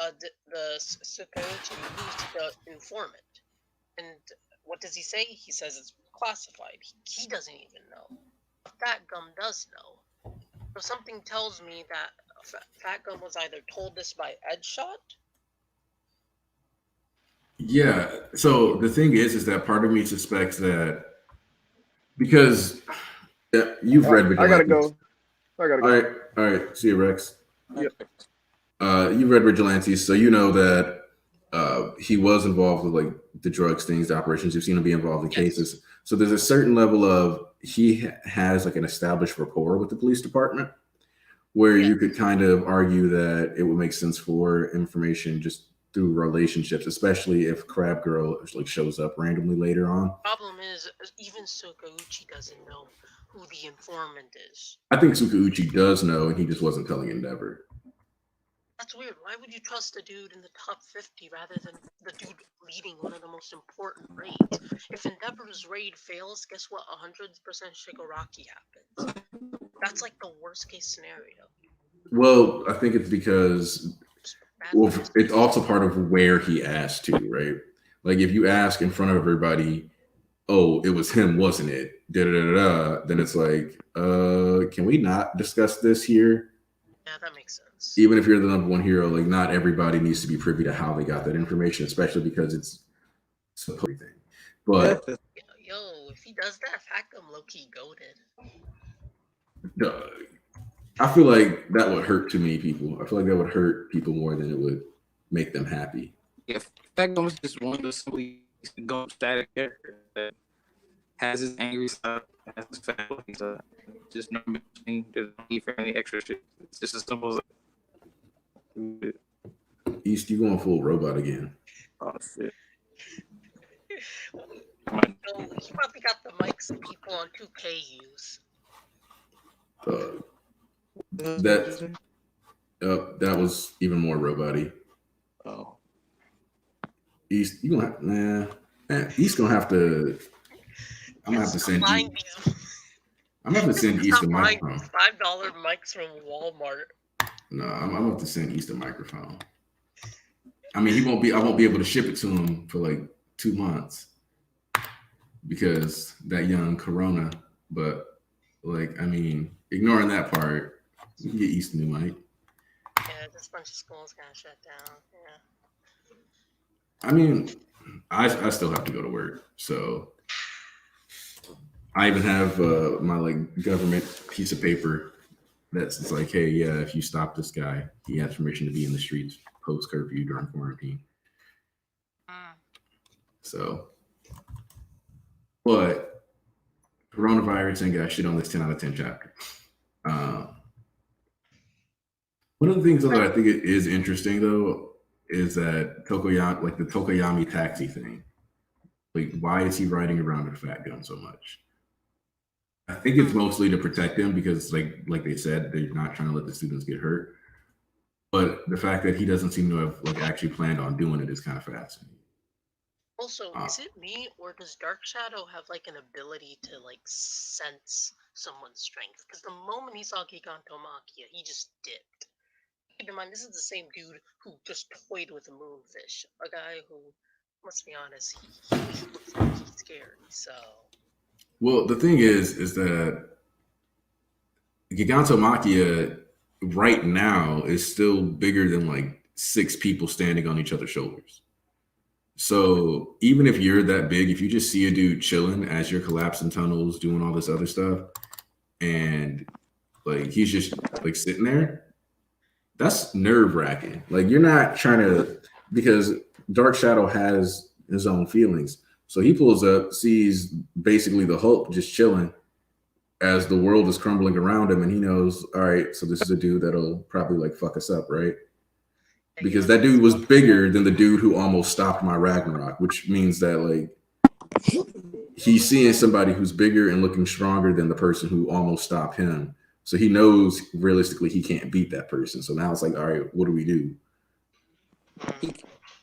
the security, who's the informant. And what does he say? He says it's classified. He doesn't even know. But Fat Gum does know. So something tells me that Fat Gum was either told this by Edshot. Yeah. So the thing is that part of me suspects that because you've read Vigilantes. I gotta go. All right. See you, Rex. Yep. You read Vigilantes, so you know that he was involved with like the drug stings, the operations. You've seen him be involved in cases. So there's a certain level of he has like an established rapport with the police department, where you could kind of argue that it would make sense for information just through relationships, especially if Crab Girl like shows up randomly later on. Problem is, even Sokauchi doesn't know who the informant is. I think Sukauchi does know, and he just wasn't telling Endeavor. That's weird. Why would you trust a dude in the top 50 rather than the dude leading one of the most important raids? If Endeavor's raid fails, guess what? 100% Shigaraki happens. That's like the worst case scenario. Well, I think it's because it's also part of where he asked to, right? Like if you ask in front of everybody, oh, it was him, wasn't it? Then it's like, can we not discuss this here? Yeah, that makes sense. Even if you're the number one hero, like not everybody needs to be privy to how they got that information, especially because it's supposed thing. But yo, if he does that, Factum low-key goated. I feel like that would hurt too many people. I feel like that would hurt people more than it would make them happy. If Factum is just one of those simply go static characters that has his angry side, has his family side, just no mixing, there's no need for any extra shit. It's just as simple as East, you going full robot again? oh shit. No, he probably got the mics that people on 2K use. That was even more robot-y. Oh. East, you gonna have East gonna have to. I'm gonna have to send you. I'm gonna have to send East a microphone. $5 mics from Walmart. No, I'm gonna have to send East a microphone. I mean, I won't be able to ship it to him for like 2 months because that young Corona. But like, I mean, ignoring that part, you can get East a new mic. Yeah, this bunch of schools got shut down. Yeah. I mean, I still have to go to work, so I even have my like government piece of paper that's like, hey, yeah, if you stop this guy, he has permission to be in the streets post curfew during quarantine. So, but coronavirus ain't got shit on this 10 out of 10 chapter. One of the things that I think it is interesting though is that Tokoyami, like the Tokoyami taxi thing. Like, why is he riding around with a fat gun so much? I think it's mostly to protect them because, like they said, they're not trying to let the students get hurt. But the fact that he doesn't seem to have like actually planned on doing it is kind of fascinating. Also, is it me or does Dark Shadow have like an ability to like sense someone's strength? Because the moment he saw Gigantomachia, he just dipped. Keep in mind, this is the same dude who just toyed with a moonfish. A guy who, let's be honest, he looks like he's scary. So. Well, the thing is that Gigantomachia right now is still bigger than like 6 people standing on each other's shoulders. So even if you're that big, if you just see a dude chilling as you're collapsing tunnels, doing all this other stuff, and like he's just like sitting there, that's nerve-wracking. Like you're not trying to, because Dark Shadow has his own feelings. So he pulls up, sees basically the Hulk just chilling as the world is crumbling around him, and he knows, all right, so this is a dude that'll probably like fuck us up, right? Because that dude was bigger than the dude who almost stopped my Ragnarok, which means that like he's seeing somebody who's bigger and looking stronger than the person who almost stopped him. So he knows realistically he can't beat that person. So now it's like, all right, what do we do?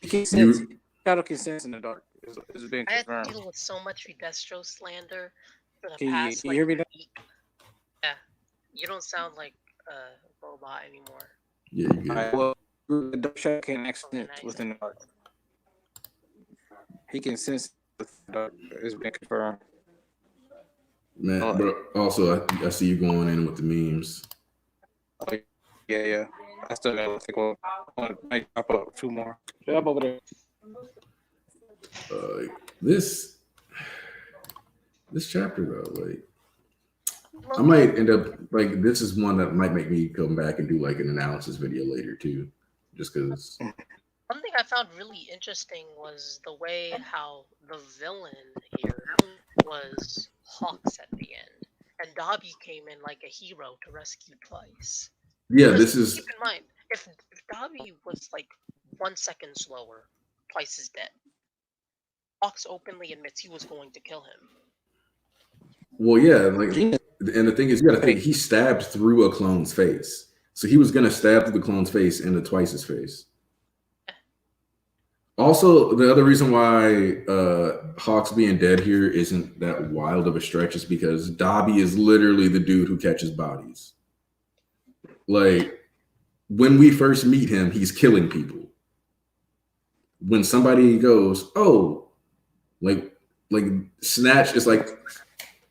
He can sense. Shadow can sense in the dark. It's been I had confirmed. to deal with so much Destro slander for the Can you past hear me now? week. Yeah, you don't sound like a robot anymore. Yeah, you All right, well, the Dark Shadow can accent within the dark. He can sense within the dark. It's been confirmed. man. But also, I see you going in with the memes. Oh, yeah. I still gotta take one. I might drop up 2 more. Shut up over there. This chapter though, like I might end up like this is one that might make me come back and do like an analysis video later too, just because. One thing I found really interesting was the way how the villain here was Hawks at the end, and Dabi came in like a hero to rescue twice. Yeah, Because this is keep in mind, if Dabi was like 1 second slower, twice his dead. Fox openly admits he was going to kill him. well, yeah, like, and the thing is, you got to think he stabbed through a clone's face, so he was gonna stab through the clone's face into Twice's face. Also, the other reason why Hawks being dead here isn't that wild of a stretch is because Dabi is literally the dude who catches bodies. Like, when we first meet him, he's killing people. When somebody goes, oh, like Snatch is like,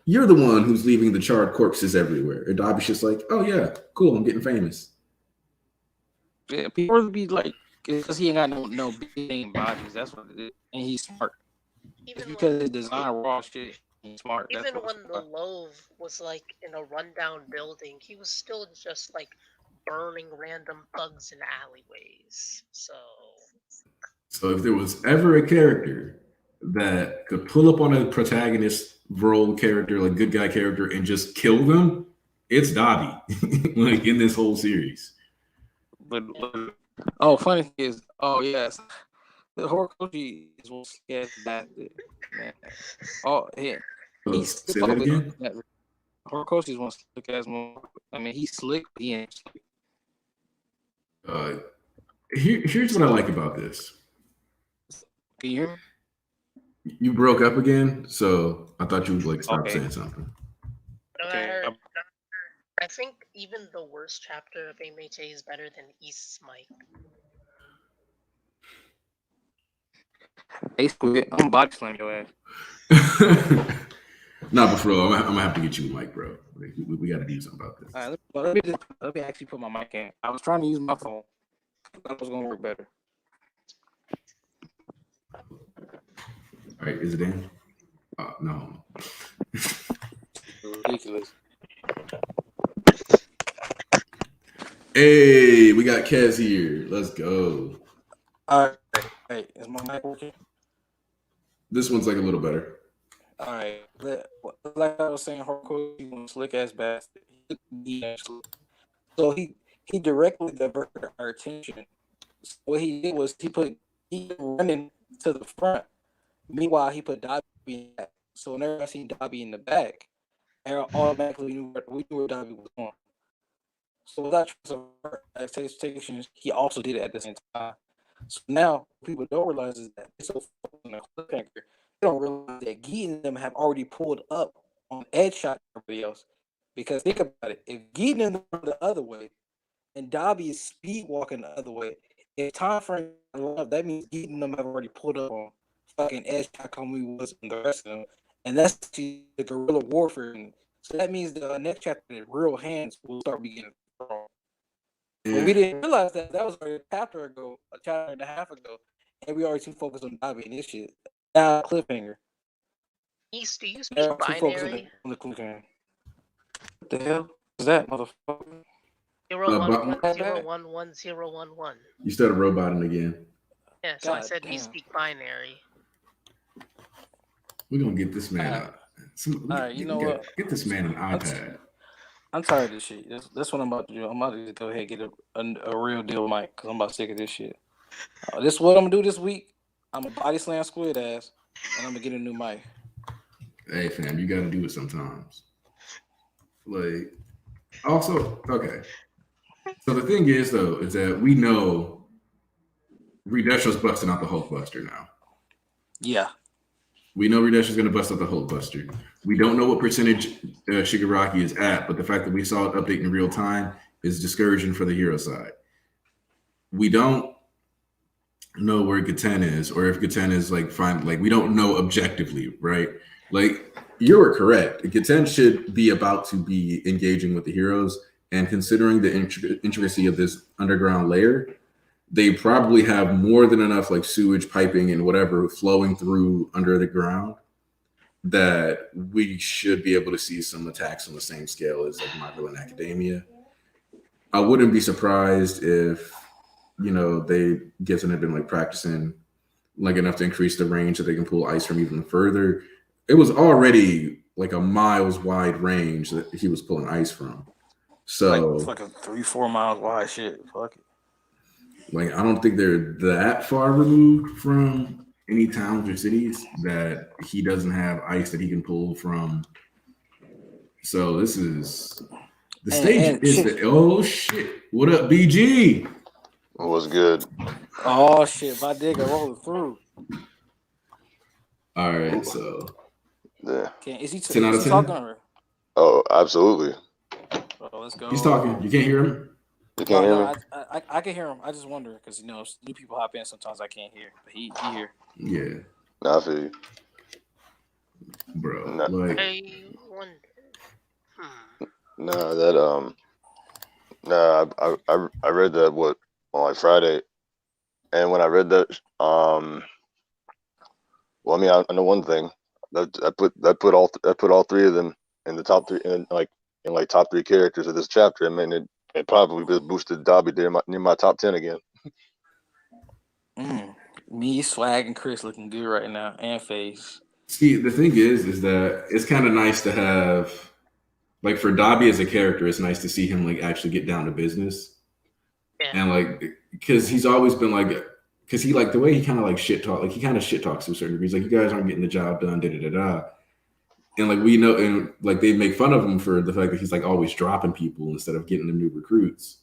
you're the one who's leaving the charred corpses everywhere. And Dabi's just like, oh yeah, cool, I'm getting famous. Yeah, people would be like, because he ain't got no big bodies. That's what it is. And he's smart. It's because his design raw shit. He's smart. Even when the Loaf was like in a rundown building, he was still just like burning random thugs in alleyways. So if there was ever a character that could pull up on a protagonist role character, like good guy character, and just kill them, it's Dabi. Like in this whole series. But oh, funny thing is, oh yes, the Horikoshi is one scared bastard, man. Oh yeah, he's say that again. Horikoshi is one slick ass motherfucker. I mean, he's slick, but he ain't slick. Here's what I like about this. Can you hear me? You broke up again, so I thought you would like stop saying something. Okay. I think even the worst chapter of MHA is better than East's Mike. Hey, Squid, I'm body slam your ass. Nah, but bro, I'm gonna have to get you a mic, bro. Like, we got to do something about this. All right, let me actually put my mic in. I was trying to use my phone. I thought it was gonna work better. All right, is it in? No. Ridiculous. Hey, we got Kez here. Let's go. All right, hey, is my mic working? This one's like a little better. All right, like I was saying, Horikoshi was slick ass bastard. So he directly diverted our attention. So what he did was he running to the front. Meanwhile, he put Dabi in the back. So whenever I see Dabi in the back, I automatically knew where Dabi was going. So without expectations, he also did it at the same time. So now people don't realize is that it's so fucking a cliffhanger. They don't realize that Gee and them have already pulled up on edge shot everybody else. Because think about it, if Gee and them are the other way, and Dabi is speed walking the other way, if time frame that means Gee and them have already pulled up on fucking edge shot we was and the rest of them, and that's the guerrilla warfare. So that means the next chapter, the real hands will start beginning. Yeah. But we didn't realize that was already a chapter and a half ago, and we already too focused on Dabi and this shit. Now cliffhanger. East, do you speak binary? On the cliffhanger. What the hell is that, motherfucker? 011011011. You started roboting again. Yeah, so I said, do you speak binary? We're gonna get this man All right, you know what? Get this man an iPad. I'm tired of this shit. That's what I'm about to do. I'm about to go ahead and get a real deal mic because I'm about sick of this shit. This is what I'm gonna do this week. I'm gonna body slam Squid ass, and I'm gonna get a new mic. Hey fam, you gotta do it sometimes. Like, also, okay. So the thing is though, is that we know Redesho's busting out the Hulkbuster now. Yeah. We know Redesho's gonna bust out the Hulkbuster. We don't know what percentage Shigaraki is at, but the fact that we saw it update in real time is discouraging for the hero side. We don't know where Gaten is, or if Gaten is like fine, like we don't know objectively, right? Like you were correct. Gaten should be about to be engaging with the heroes, and considering the intricacy of this underground layer, they probably have more than enough like sewage piping and whatever flowing through under the ground that we should be able to see some attacks on the same scale as like My Villain Academia. I wouldn't be surprised if, you know, they Gibson had been like practicing like enough to increase the range that they can pull ice from even further. It was already like a miles wide range that he was pulling ice from. So it's like a 3-4 miles wide. Shit, fuck it. Like, I don't think they're that far removed from any towns or cities that he doesn't have ice that he can pull from. So this is the stage And is shit. the oh shit. What up, BG? Was good. Oh shit, my nigga rolling through. All right, so Yeah. Is he 10 out of 10? talking or? Oh, absolutely. Oh, let's go. He's talking. You can't hear him? You can't hear me? I can hear him. I just wonder because new people hop in sometimes I can't hear, but he here. Yeah, Nah, I feel you. bro. Nah. Like, I wonder. Nah, that nah, I read that on like Friday, and when I read that, well, I mean, I know one thing that put all three of them in the top three, in top three characters of this chapter. I mean, it probably just boosted Dabi near my top 10 again. Me, Swag, and Chris looking good right now, and Face. see, the thing is that it's kind of nice to have, like, for Dabi as a character, it's nice to see him like actually get down to business. Yeah. And like, because he's always been like, because he like the way he kind of like shit talk, like he kind of shit talks to a certain degree. He's like, you guys aren't getting the job done, da da da da. And like we know, and like they make fun of him for the fact that he's like always dropping people instead of getting them new recruits.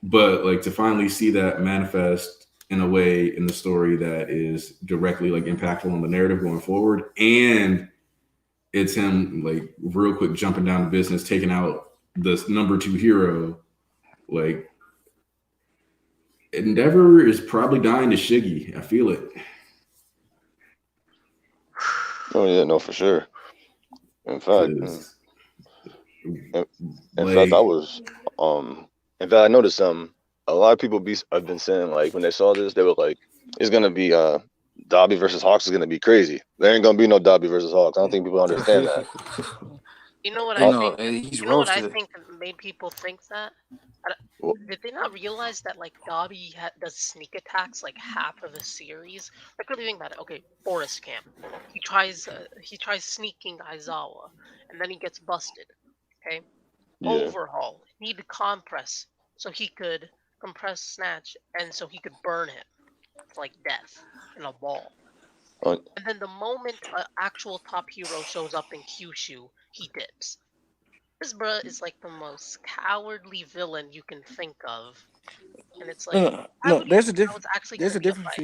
But like to finally see that manifest in a way in the story that is directly like impactful on the narrative going forward, and it's him like real quick jumping down to business, taking out the number 2 hero, like. Endeavor is probably dying to Shiggy. I feel it. Oh yeah, no, for sure. In fact, I was in fact I noticed a lot of people have been saying like when they saw this they were like it's gonna be Dabi versus Hawks is gonna be crazy. There ain't gonna be no Dabi versus Hawks. I don't think people understand that. You know what I I know, think? he's You know what I roasted. think made people think that? Well- Did they not realize that like Dabi does sneak attacks like half of a series? Like really think about it. Okay, Forest Camp. He tries sneaking Aizawa, and then he gets busted. Okay. Yeah. Overhaul. Need to compress so he could compress Snatch, and so he could burn him like death in a ball. Oh. And then the moment an actual top hero shows up in Kyushu, he dips. This bruh is like the most cowardly villain you can think of, and it's like no. There's a difference. Actually There's a gonna be difference fight.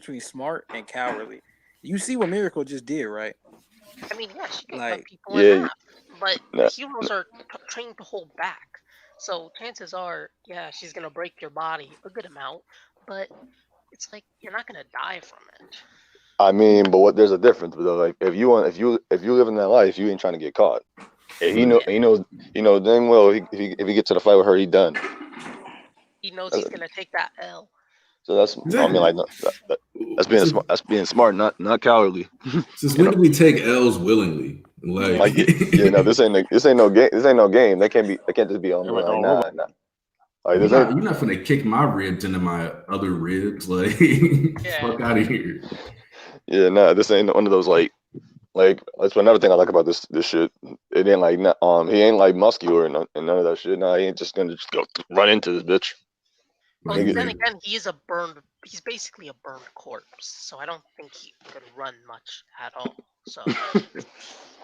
between smart and cowardly. You see what Miracle just did, right? I mean, yeah, she can Like, cut people in half, but Nah. heroes are trained to hold back. So chances are, yeah, she's gonna break your body a good amount, but it's like you're not gonna die from it. I mean, but there's a difference though. Like if you live in that life, you ain't trying to get caught. And he knows dang well if he get to the fight with her, he done. He knows he's gonna take that L. So that's I mean like that's being smart, not cowardly. Since when do we take L's willingly? Like this ain't no game. They can't just be on me like nah. Like you're not gonna kick my ribs into my other ribs, like fuck out of here. Yeah, nah, this ain't one of those like that's another thing I like about this shit. It ain't like he ain't like muscular and none of that shit. Nah, he ain't just gonna go run into this bitch. Well, then again, he's basically a burned corpse, so I don't think he could run much at all. So,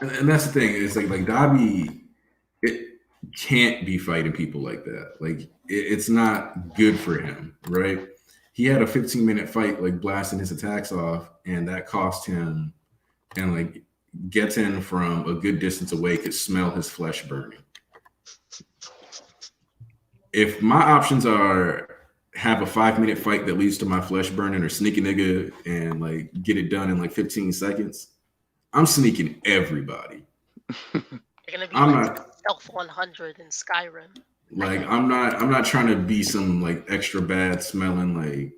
and that's the thing. It's like Dabi, it can't be fighting people like that. Like it's not good for him, right? He had a 15-minute fight, like blasting his attacks off, and that cost him. And like Getten from a good distance away could smell his flesh burning. If my options are have a 5-minute fight that leads to my flesh burning or sneak a nigga and like get it done in like 15 seconds, I'm sneaking everybody. You're gonna be not Stealth 100 in Skyrim. Like I'm not trying to be some like extra bad smelling like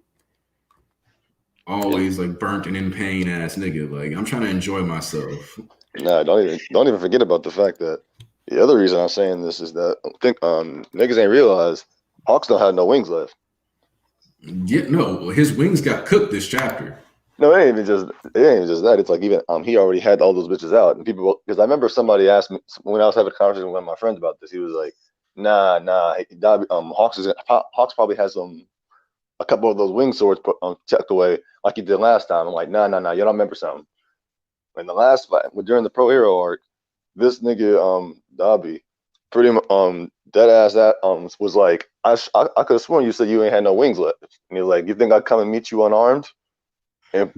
always like burnt and in pain ass nigga. Like I'm trying to enjoy myself. Nah, don't even forget about the fact that the other reason I'm saying this is that I think niggas ain't realized Hawks don't have no wings left. Yeah, no, his wings got cooked this chapter. No, it ain't even just that. It's like even he already had all those bitches out, and people, because I remember somebody asked me when I was having a conversation with one of my friends about this. He was like, "Nah, Dabi, Hawks probably has a couple of those wing swords tucked away like he did last time." I'm like, nah, you don't remember something. In the last fight, during the pro hero arc, this nigga Dabi, pretty much dead ass that was like, I could have sworn you said you ain't had no wings left, and he was like, "You think I'd come and meet you unarmed?" And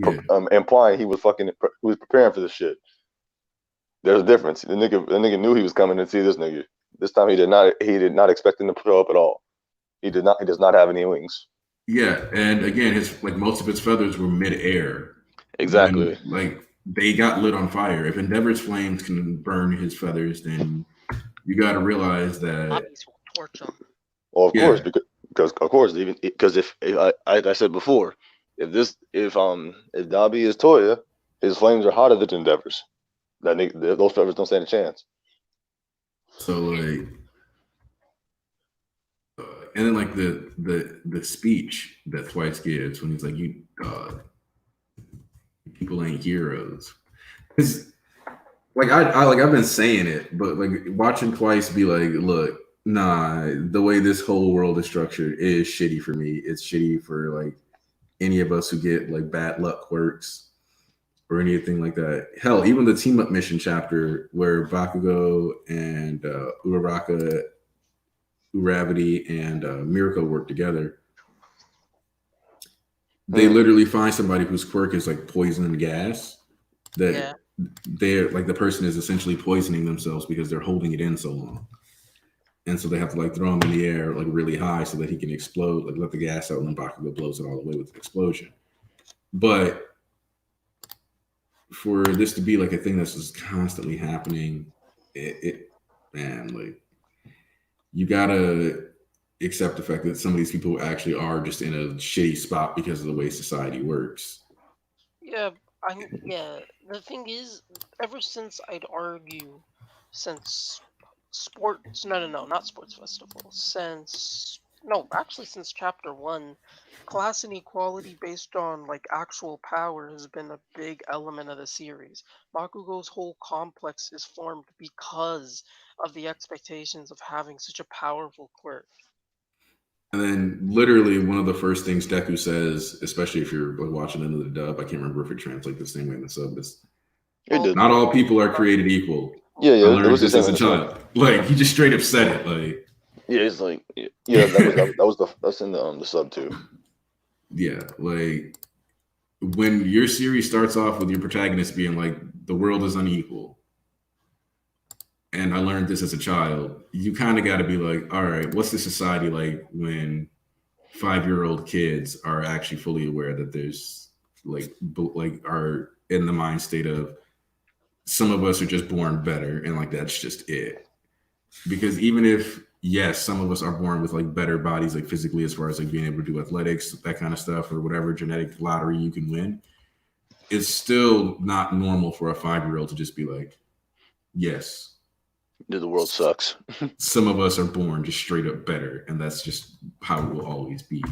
implying he was preparing for this shit. There's a difference. The nigga knew he was coming to see this nigga. This time he did not expect him to show up at all. He does not have any wings. Yeah, and again, most of his feathers were mid-air. Exactly. And, they got lit on fire. If Endeavor's flames can burn his feathers, then you got to realize that. Torch him. Well, of course, because if I said before, if Dabi is Toya, his flames are hotter than Endeavor's. Those feathers don't stand a chance. So and then the speech that Twice gives when he's like, "You people ain't heroes." Because I've been saying it, but watching Twice be like, "Look, nah, the way this whole world is structured is shitty for me. It's shitty for any of us who get bad luck quirks or anything like that. Hell, even the team up mission chapter where Bakugo and Uraraka, Uravity, and Mirko work together. They literally find somebody whose quirk is poison gas that they're the person is essentially poisoning themselves because they're holding it in so long. And so they have to throw him in the air really high so that he can explode, let the gas out, and then Bakugo blows it all the way with the explosion. But for this to be a thing that's just constantly happening, you gotta accept the fact that some of these people actually are just in a shitty spot because of the way society works. Yeah, the thing is, ever since I'd argue, since sports, not sports festival, since chapter 1, class inequality based on actual power has been a big element of the series. Bakugo's whole complex is formed because of the expectations of having such a powerful quirk. And then literally one of the first things Deku says, especially if you're watching into the dub, I can't remember if it translates the same way in the sub, is not all people are created equal. Yeah, I learned this as a child. He just straight up said it. Yeah, it's that's in the sub too. Yeah, when your series starts off with your protagonist being the world is unequal, and I learned this as a child, you kind of got to be all right, what's the society like when 5-year-old kids are actually fully aware that there's are in the mind state of some of us are just born better and that's just it. Because even if some of us are born with better bodies physically as far as being able to do athletics, that kind of stuff, or whatever genetic lottery you can win, it's still not normal for a 5-year-old to just be yes, the world sucks. Some of us are born just straight up better, and that's just how it will always be.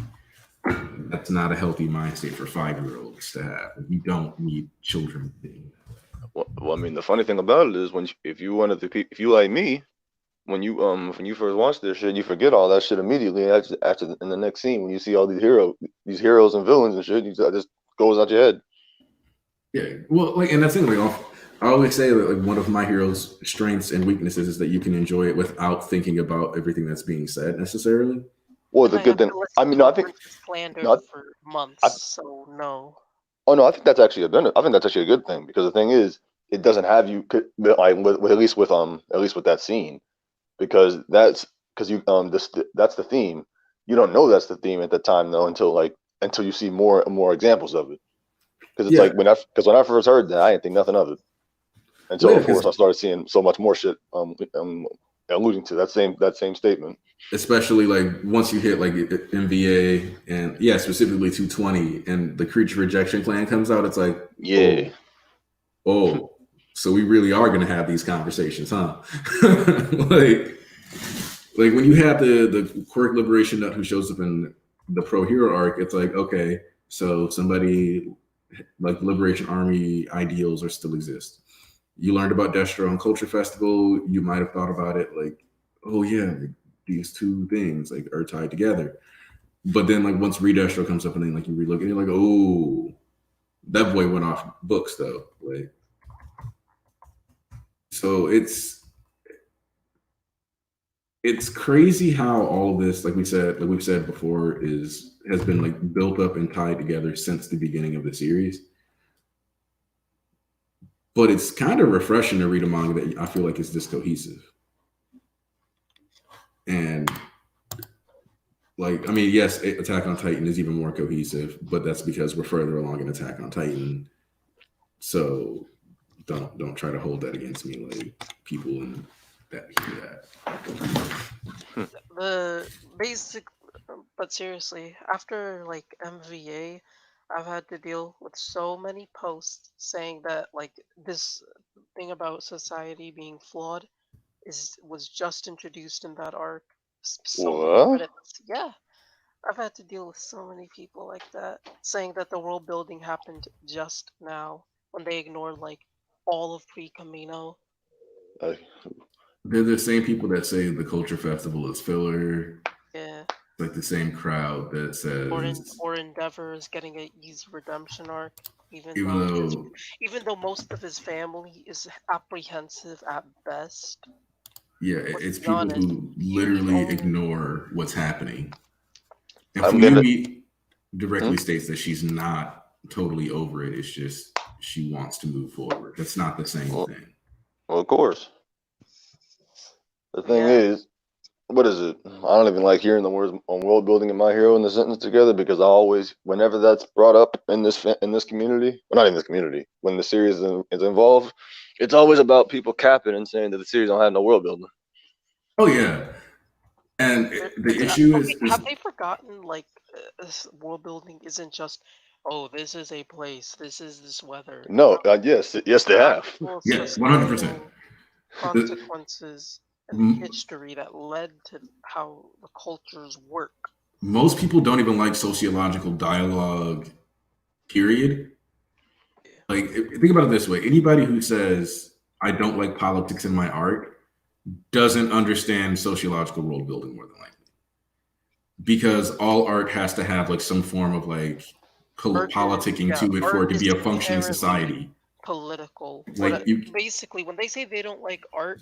That's not a healthy mind state for 5-year-olds to have. You don't need children being that. Well, I mean, the funny thing about it is if you like me, when you first watch this shit, you forget all that shit immediately after in the next scene when you see all these heroes and villains and shit, that just goes out your head. Yeah, well, and that's the thing. I always say that one of my heroes' strengths and weaknesses is that you can enjoy it without thinking about everything that's being said necessarily. Well, the good thing, I mean, I think slandered for months. No. Oh no, I think that's actually a good thing, because the thing is, it doesn't have you with at least with that scene, because that's the theme. You don't know that's the theme at the time though until you see more and more examples of it. Because it's when I first heard that, I didn't think nothing of it. Until of course I started seeing so much more shit alluding to that same statement. Especially once you hit MVA and specifically 220 and the creature rejection plan comes out, it's so we really are going to have these conversations, huh? When you have the Quirk Liberation Nut who shows up in the Pro Hero arc, it's okay, so somebody like Liberation Army ideals are still exist. You learned about Destro on Culture Festival. You might have thought about it like, oh yeah, like, these two things like are tied together. But then like once Redestro comes up and then like you relook and you're like, oh, that boy went off books though. Like, so it's crazy how all of this, like we've said before, has been like built up and tied together since the beginning of the series. But it's kind of refreshing to read a manga that I feel like is this cohesive. And like, I mean, yes, Attack on Titan is even more cohesive, but that's because we're further along in Attack on Titan. So don't try to hold that against me, like people in that hear that. The basic, but seriously, after like MVA, I've had to deal with so many posts saying that like this thing about society being flawed was just introduced in that arc. So many What? credits. Yeah, I've had to deal with so many people like that saying that the world building happened just now when they ignored like all of pre-Camino. They're the same people that say the Culture Festival is filler. Yeah. Like the same crowd that says Or Endeavor is getting a easy redemption arc, even though most of his family is apprehensive at best. Yeah, it's people who literally ignore what's happening. And Fuyumi directly states that she's not totally over it. It's just she wants to move forward. That's not the same thing. Well, of course. The thing is, what is it? I don't even like hearing the words on world building and My Hero in the sentence together because I always, whenever that's brought up in this community, well, not in this community, when the series is involved, it's always about people capping and saying that the series don't have no world building. Oh yeah, and the issue is have they forgotten like this world building isn't just this is a place, this is this weather. No, yes they have. Yeah, 100%. Consequences and history that led to how the cultures work. Most people don't even like sociological dialogue, period. Like, think about it this way. Anybody who says, I don't like politics in my art, doesn't understand sociological world building more than likely. Because all art has to have like some form of like politicking to it for it to be a functioning society. Political. Like basically, when they say they don't like art,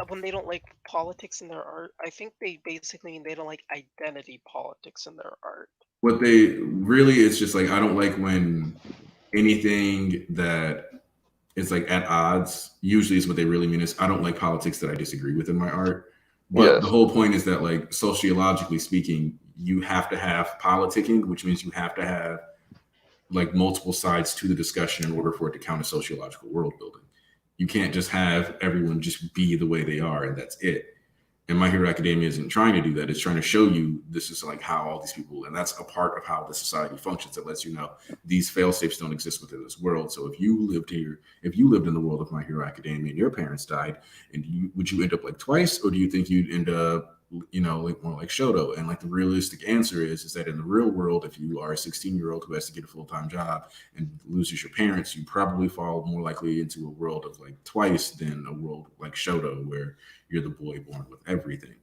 when they don't like politics in their art, I think they basically mean they don't like identity politics in their art. What they really is just like, I don't like when anything that is like at odds, usually is what they really mean is I don't like politics that I disagree with in my art. But the whole point is that like sociologically speaking, you have to have politicking, which means you have to have like multiple sides to the discussion in order for it to count as sociological world building. You can't just have everyone just be the way they are and that's it. And My Hero Academia isn't trying to do that. It's trying to show you this is like how all these people, and that's a part of how the society functions that lets you know these fail-safes don't exist within this world. So if you lived in the world of My Hero Academia and your parents died, and would you end up like twice, or do you think you'd end up like more like Shoto? And like the realistic answer is that in the real world, if you are a 16-year-old who has to get a full-time job and loses your parents, you probably fall more likely into a world of like twice than a world like Shoto, where you're the boy born with everything.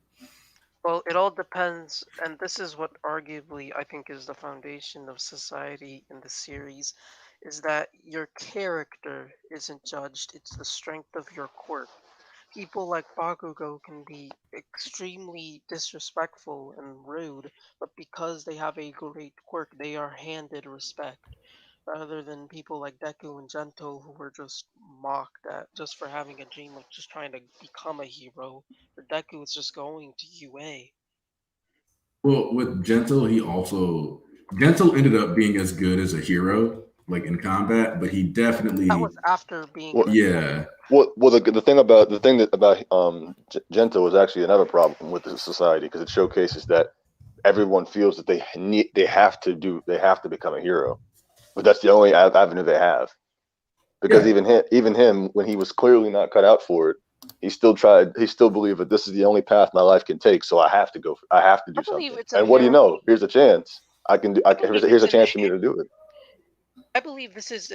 Well, it all depends, and this is what arguably I think is the foundation of society in the series, is that your character isn't judged, it's the strength of your quirk. People like Bakugo can be extremely disrespectful and rude, but because they have a great quirk, they are handed respect. Rather than people like Deku and Gento who were just mocked at just for having a dream of just trying to become a hero. Or Deku was just going to UA. Well, with Gento, Gento ended up being as good as a hero, like in combat, but he definitely that was after being Well, the thing about Gento was actually another problem with the society because it showcases that everyone feels that they have to become a hero, but that's the only avenue they have. Because even him, when he was clearly not cut out for it, he still believed that this is the only path my life can take, so I have to do something. And what do you know? Here's a chance. Here's a chance for me to do it. I believe this is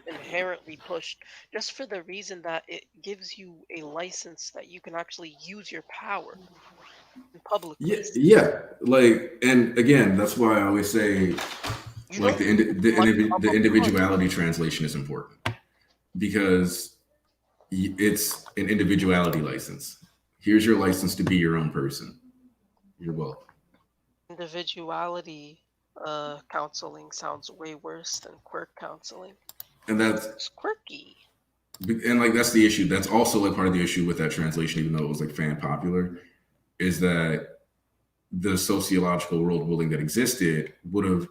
inherently pushed just for the reason that it gives you a license that you can actually use your power in public Yeah, places. yeah. Like, and again, that's why I always say, You like, don't need much of the a punch. individuality translation is important because it's an individuality license. Here's your license to be your own person. You're welcome. Individuality counseling sounds way worse than quirk counseling. And that's It's quirky. and like that's the issue. That's also like part of the issue with that translation, even though it was like fan popular, is that the sociological world building that existed would have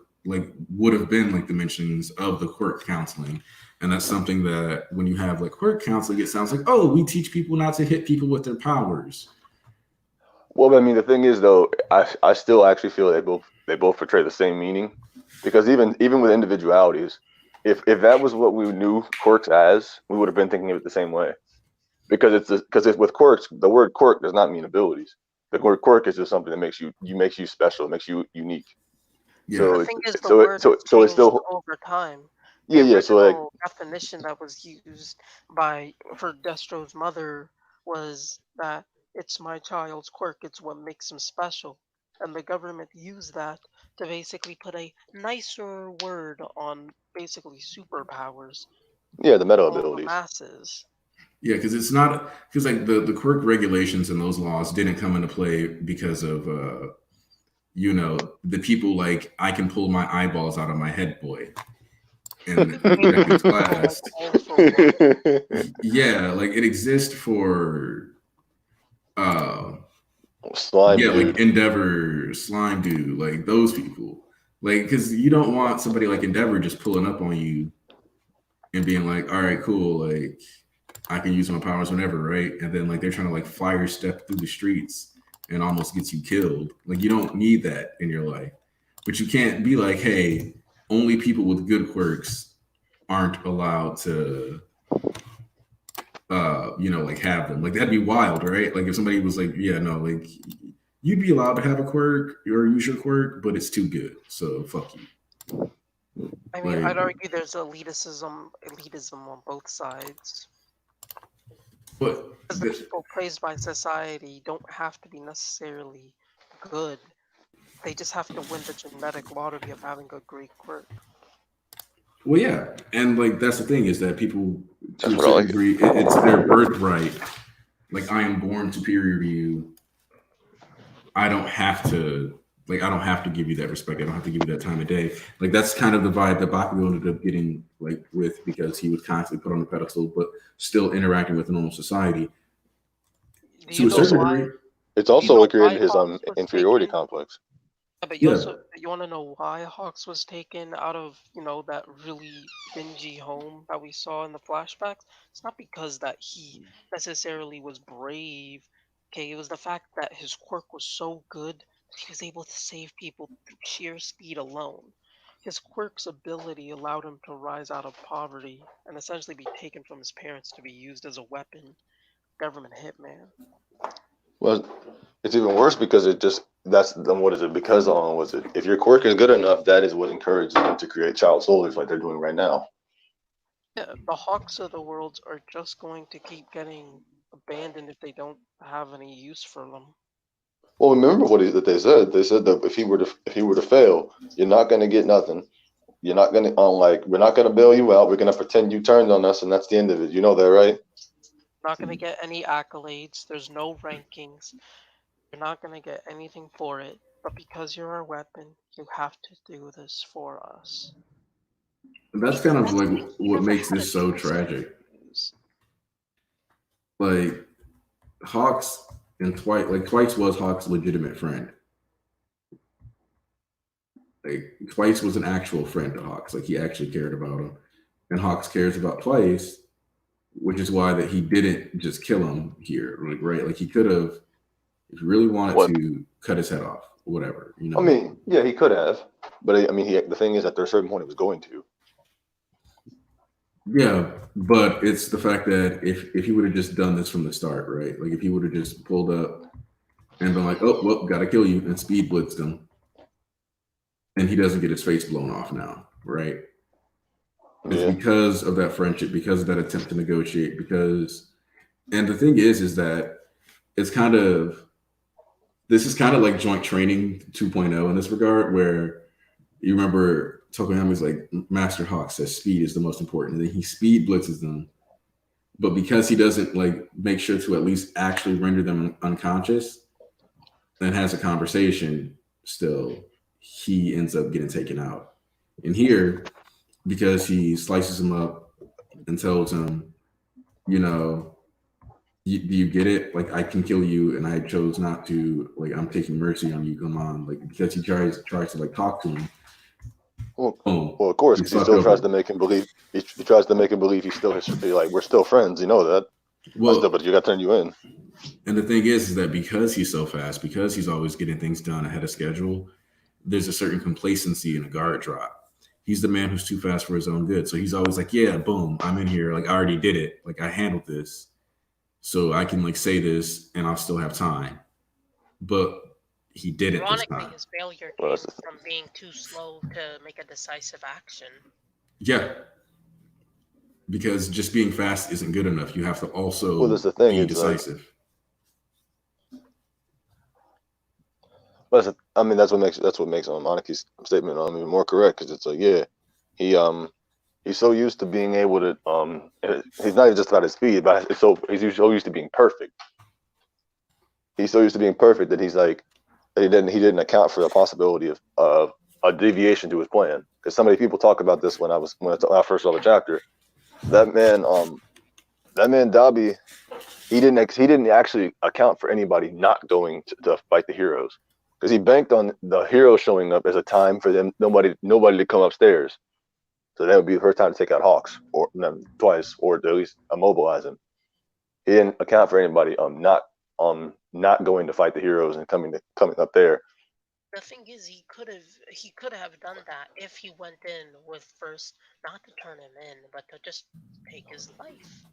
been like dimensions of the quirk counseling. And that's something that when you have like quirk counseling, it sounds like, oh, we teach people not to hit people with their powers. Well, I mean, the thing is, though, I still actually feel they both portray the same meaning, because even with individualities, if that was what we knew quirks as, we would have been thinking of it the same way. Because with quirks, the word quirk does not mean abilities. The word quirk is just something that makes you special, makes you unique. Yeah. So The thing is, the so word has so it's changed still over time. yeah The yeah. So like original definition that was used for Destro's mother was that it's my child's quirk, it's what makes him special. And the government used that to basically put a nicer word on basically superpowers yeah, the meta for all the abilities. masses. Yeah, because it's not because like the quirk regulations and those laws didn't come into play because of the people like I can pull my eyeballs out of my head boy in the protected class. Yeah, like it exists for Slime yeah, dude. like Endeavor, Slime Dude, like those people. Like, because you don't want somebody like Endeavor just pulling up on you and being like, all right, cool, like I can use my powers whenever, right? And then like they're trying to like fire step through the streets and almost gets you killed. Like you don't need that in your life. But you can't be like, hey, only people with good quirks aren't allowed to like have them. Like that'd be wild, right? Like if somebody was like, yeah, no, like you'd be allowed to have a quirk or use your quirk, but it's too good. So fuck you. I mean, Like, I'd argue there's elitism on both sides. but Because the people praised by society don't have to be necessarily good. They just have to win the genetic lottery of having a great quirk. well, yeah, and like that's the thing is that people to That's a what I certain like. degree, it's their birthright. Like I am born superior to you. I don't have to give you that respect. I don't have to give you that time of day. Like that's kind of the vibe that Bakugo ended up getting like with because he was constantly put on the pedestal, but still interacting with normal society. Do To you a know certain why? degree. It's Do you also know what why created his Hawks was inferiority taken? complex. Yeah, but Yeah. you want to know why Hawks was taken out of that really dingy home that we saw in the flashbacks? It's not because that he necessarily was brave. Okay, it was the fact that his quirk was so good that he was able to save people through sheer speed alone. His quirk's ability allowed him to rise out of poverty and essentially be taken from his parents to be used as a weapon. Government hitman. Well, it's even worse because what is it? Because was it? If your quirk is good enough, that is what encourages them to create child soldiers like they're doing right now. Yeah, the Hawks of the world are just going to keep getting abandoned if they don't have any use for them. Well, remember that they said. They said that if he were to fail, you're not going to get nothing. You're not going to we're not going to bail you out. We're going to pretend you turned on us, and that's the end of it. You know that, right? Not going to get any accolades. There's no rankings. You're not going to get anything for it. But because you're our weapon, you have to do this for us. And that's kind of like He what never makes had this a so choice. tragic. Like Hawks and Twice was Hawks' legitimate friend. Like Twice was an actual friend to Hawks. Like he actually cared about him. And Hawks cares about Twice, which is why that he didn't just kill him here. Like, right? Like he could have, if he really wanted to cut his head off, whatever. I mean, yeah, he could have, but I mean, the thing is that there's a certain point he was going to. Yeah, but it's the fact that if he would have just done this from the start, right? Like if he would have just pulled up and been like, oh, well, gotta kill you, and speed blitzed him, and he doesn't get his face blown off now. right? It's Yeah. because of that friendship, because of that attempt to negotiate, and the thing is that it's this is kind of like joint training 2.0 in this regard, where you remember Tokoyami's like, Master Hawk says speed is the most important, and then he speed blitzes them. But because he doesn't like make sure to at least actually render them unconscious and has a conversation still, he ends up getting taken out. And here, because he slices him up and tells him, you know, do you get it? Like, I can kill you, and I chose not to. Like, I'm taking mercy on you. Come on, like, because he tries to like talk to him. Well, of course, because he still tries to make him believe. He tries to make him believe he's still like, we're still friends. You know that. Well, but you got to turn you in. And the thing is that because he's so fast, because he's always getting things done ahead of schedule, there's a certain complacency and a guard drop. He's the man who's too fast for his own good. So he's always like, yeah, boom, I'm in here. Like, I already did it. Like, I handled this. So I can like say this and I'll still have time. But he didn't. Ironically, his failure came from being too slow to make a decisive action. Yeah. Because just being fast isn't good enough. You have to also that's the thing, be decisive. But I mean, that's what makes Anaki's statement even more correct, because it's like, yeah, he's so used to being able to he's not even just about his speed, but he's so used to being perfect. He's so used to being perfect that he's like that he didn't account for the possibility of a deviation to his plan. Because so many people talk about this when I first saw the chapter. That man Dabi, he didn't actually account for anybody not going to fight the heroes, because he banked on the heroes showing up as a time for them nobody to come upstairs, so that would be her time to take out Hawks or twice, or at least immobilize him. He didn't account for anybody not going to fight the heroes and coming up there. The thing is, he could have done that if he went in with first not to turn him in, but to just take his life.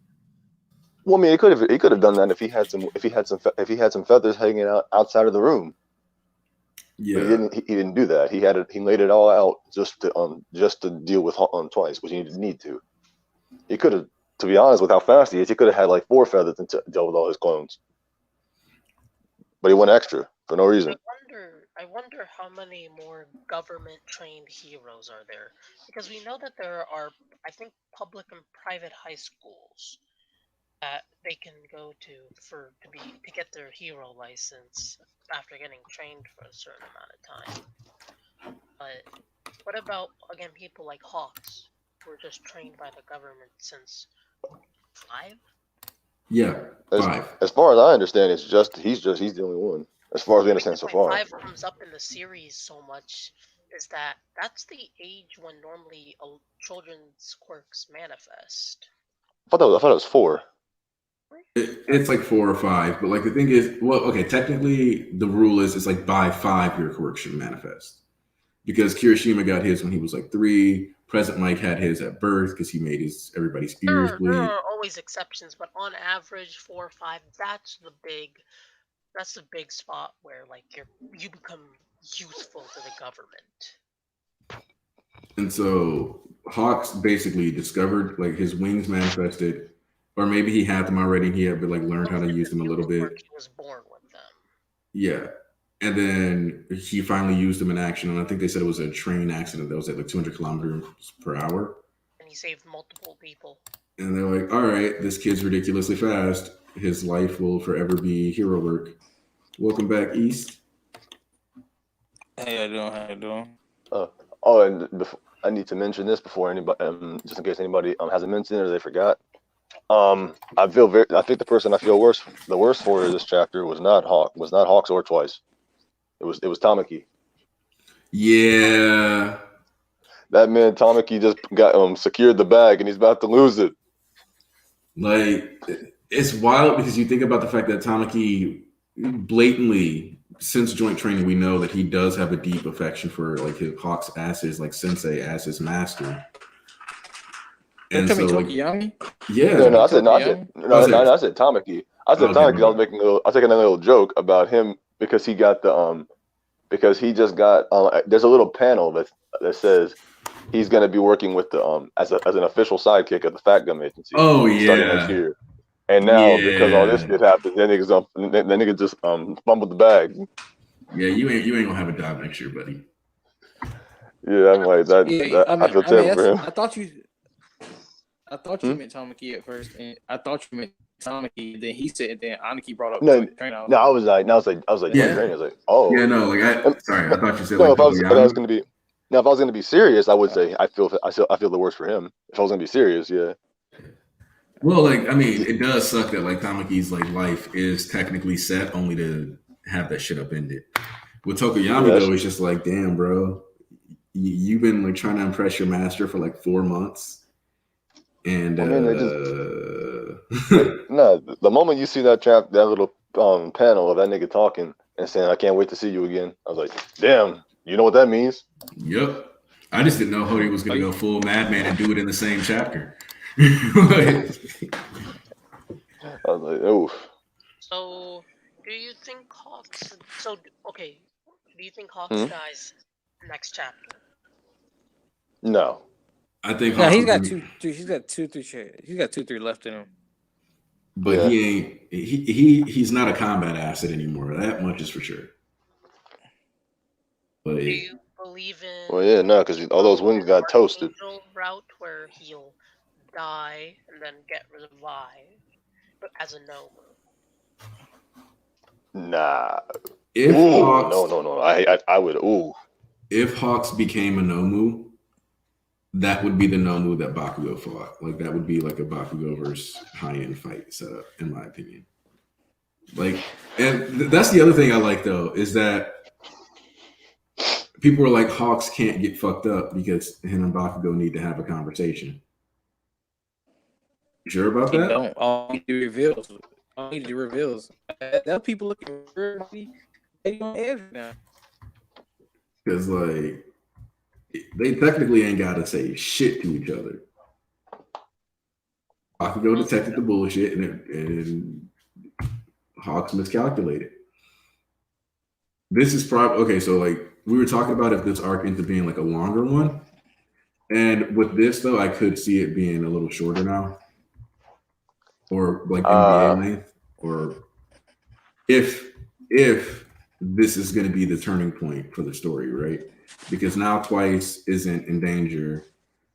Well, I mean, he could have done that if he had some feathers hanging out outside of the room. Yeah, but he didn't do that. He laid it all out just to deal with twice, which he didn't need to. He could have, to be honest, with how fast he is, he could have had like 4 feathers and dealt with all his clones. But he went extra for no reason. I wonder how many more government-trained heroes are there, because we know that there are, I think, public and private high schools that they can go to get their hero license after getting trained for a certain amount of time. But what about, again, people like Hawks, who were just trained by the government since 5? Yeah, 5. As far as I understand, he's the only one. As far as we understand so far. 5 comes up in the series so much is that's the age when normally children's quirks manifest. I thought it was 4. It's like 4 or 5, but like the thing is, well, okay, technically the rule is it's like by 5 your quirk should manifest, because Kirishima got his when he was like 3. Present Mike had his at birth because he made everybody's ears bleed. There are always exceptions, but on average 4 or 5, that's the big spot where like you become useful to the government. And so Hawks basically discovered like his wings manifested, or maybe he had them already and he had like learned how to use them a little bit. He was born with them. Yeah. And then he finally used them in action, and I think they said it was a train accident that was at like 200 kilometers per hour. And he saved multiple people. And they're like, all right, this kid's ridiculously fast. His life will forever be hero work. Welcome back, East. How you doing? And I need to mention this before anybody, just in case anybody hasn't mentioned it or they forgot. I think the person I feel the worst for this chapter was not Hawks or Twice. It was Tamaki. Yeah. That man Tamaki just got secured the bag and he's about to lose it. Like, it's wild because you think about the fact that Tamaki blatantly, since joint training, we know that he does have a deep affection for like his Hawks as his like sensei, as his master. And so, Tokoyami? Yeah. I said Tamaki. I said Tamaki. I was taking a little joke about him because he got because he just got. There's a little panel that says he's gonna be working with the as an official sidekick of the Fat Gum Agency. Oh starting next yeah, year. And now because all this yeah, shit happened, that nigga just fumbled the bag. yeah. You ain't gonna have a job next year, buddy. Yeah, I'm like that. Yeah, I feel terrible for him. I thought you Hmm? meant Tamaki at first, and I thought you meant Tamaki. Then he said, then Aniki brought up No, joint train. no, I was like joint Yeah, training. I was like, oh, yeah. No, like sorry, I but thought you said no. like If I was Tokoyami. gonna be now, if I was gonna be serious, I would say I feel the worst for him. If I was gonna be serious, yeah. Well, like I mean, it does suck that like Tamaki's like life is technically set only to have that shit upended. With Tokoyami Yeah, though, it's just like, damn, bro, you've been like trying to impress your master for like 4 months, and I mean, no. The moment you see that little panel of that nigga talking and saying, "I can't wait to see you again," I was like, "Damn, you know what that means?" Yep. I just didn't know Hody was gonna go full madman and do it in the same chapter. Like, I was like, "Oof." So, do you think Hawks? So, okay, do you think Hawks Hmm? dies next chapter? No. I think No, Hawks he's got was- 2, 3. He's got 2, 3. He's got 2, 3 left in him. but Yeah. he ain't. He's not a combat asset anymore. That much is for sure. But Do you believe in? Well, yeah, no, because all those wings got toasted. Archangel route where he'll die and then get revived, but as a Nomu. Nah. if Ooh, Hawks, no. I would. Ooh. if Hawks became a Nomu, that would be the Nomu that Bakugo fought. Like that would be like a Bakugo versus high-end fight setup, in my opinion. Like, and that's the other thing I like though is that people are like Hawks can't get fucked up because him and Bakugo need to have a conversation. You sure about He that? don't. All he do reveals. All he do reveals. That people looking really they on edge now. Because like they technically ain't got to say shit to each other. Bakugo detected the bullshit and Hawks miscalculated. This is probably okay. So like we were talking about if this arc ends up being like a longer one, and with this though, I could see it being a little shorter now, or like NBA length, or if this is going to be the turning point for the story, right? Because now Twice isn't in danger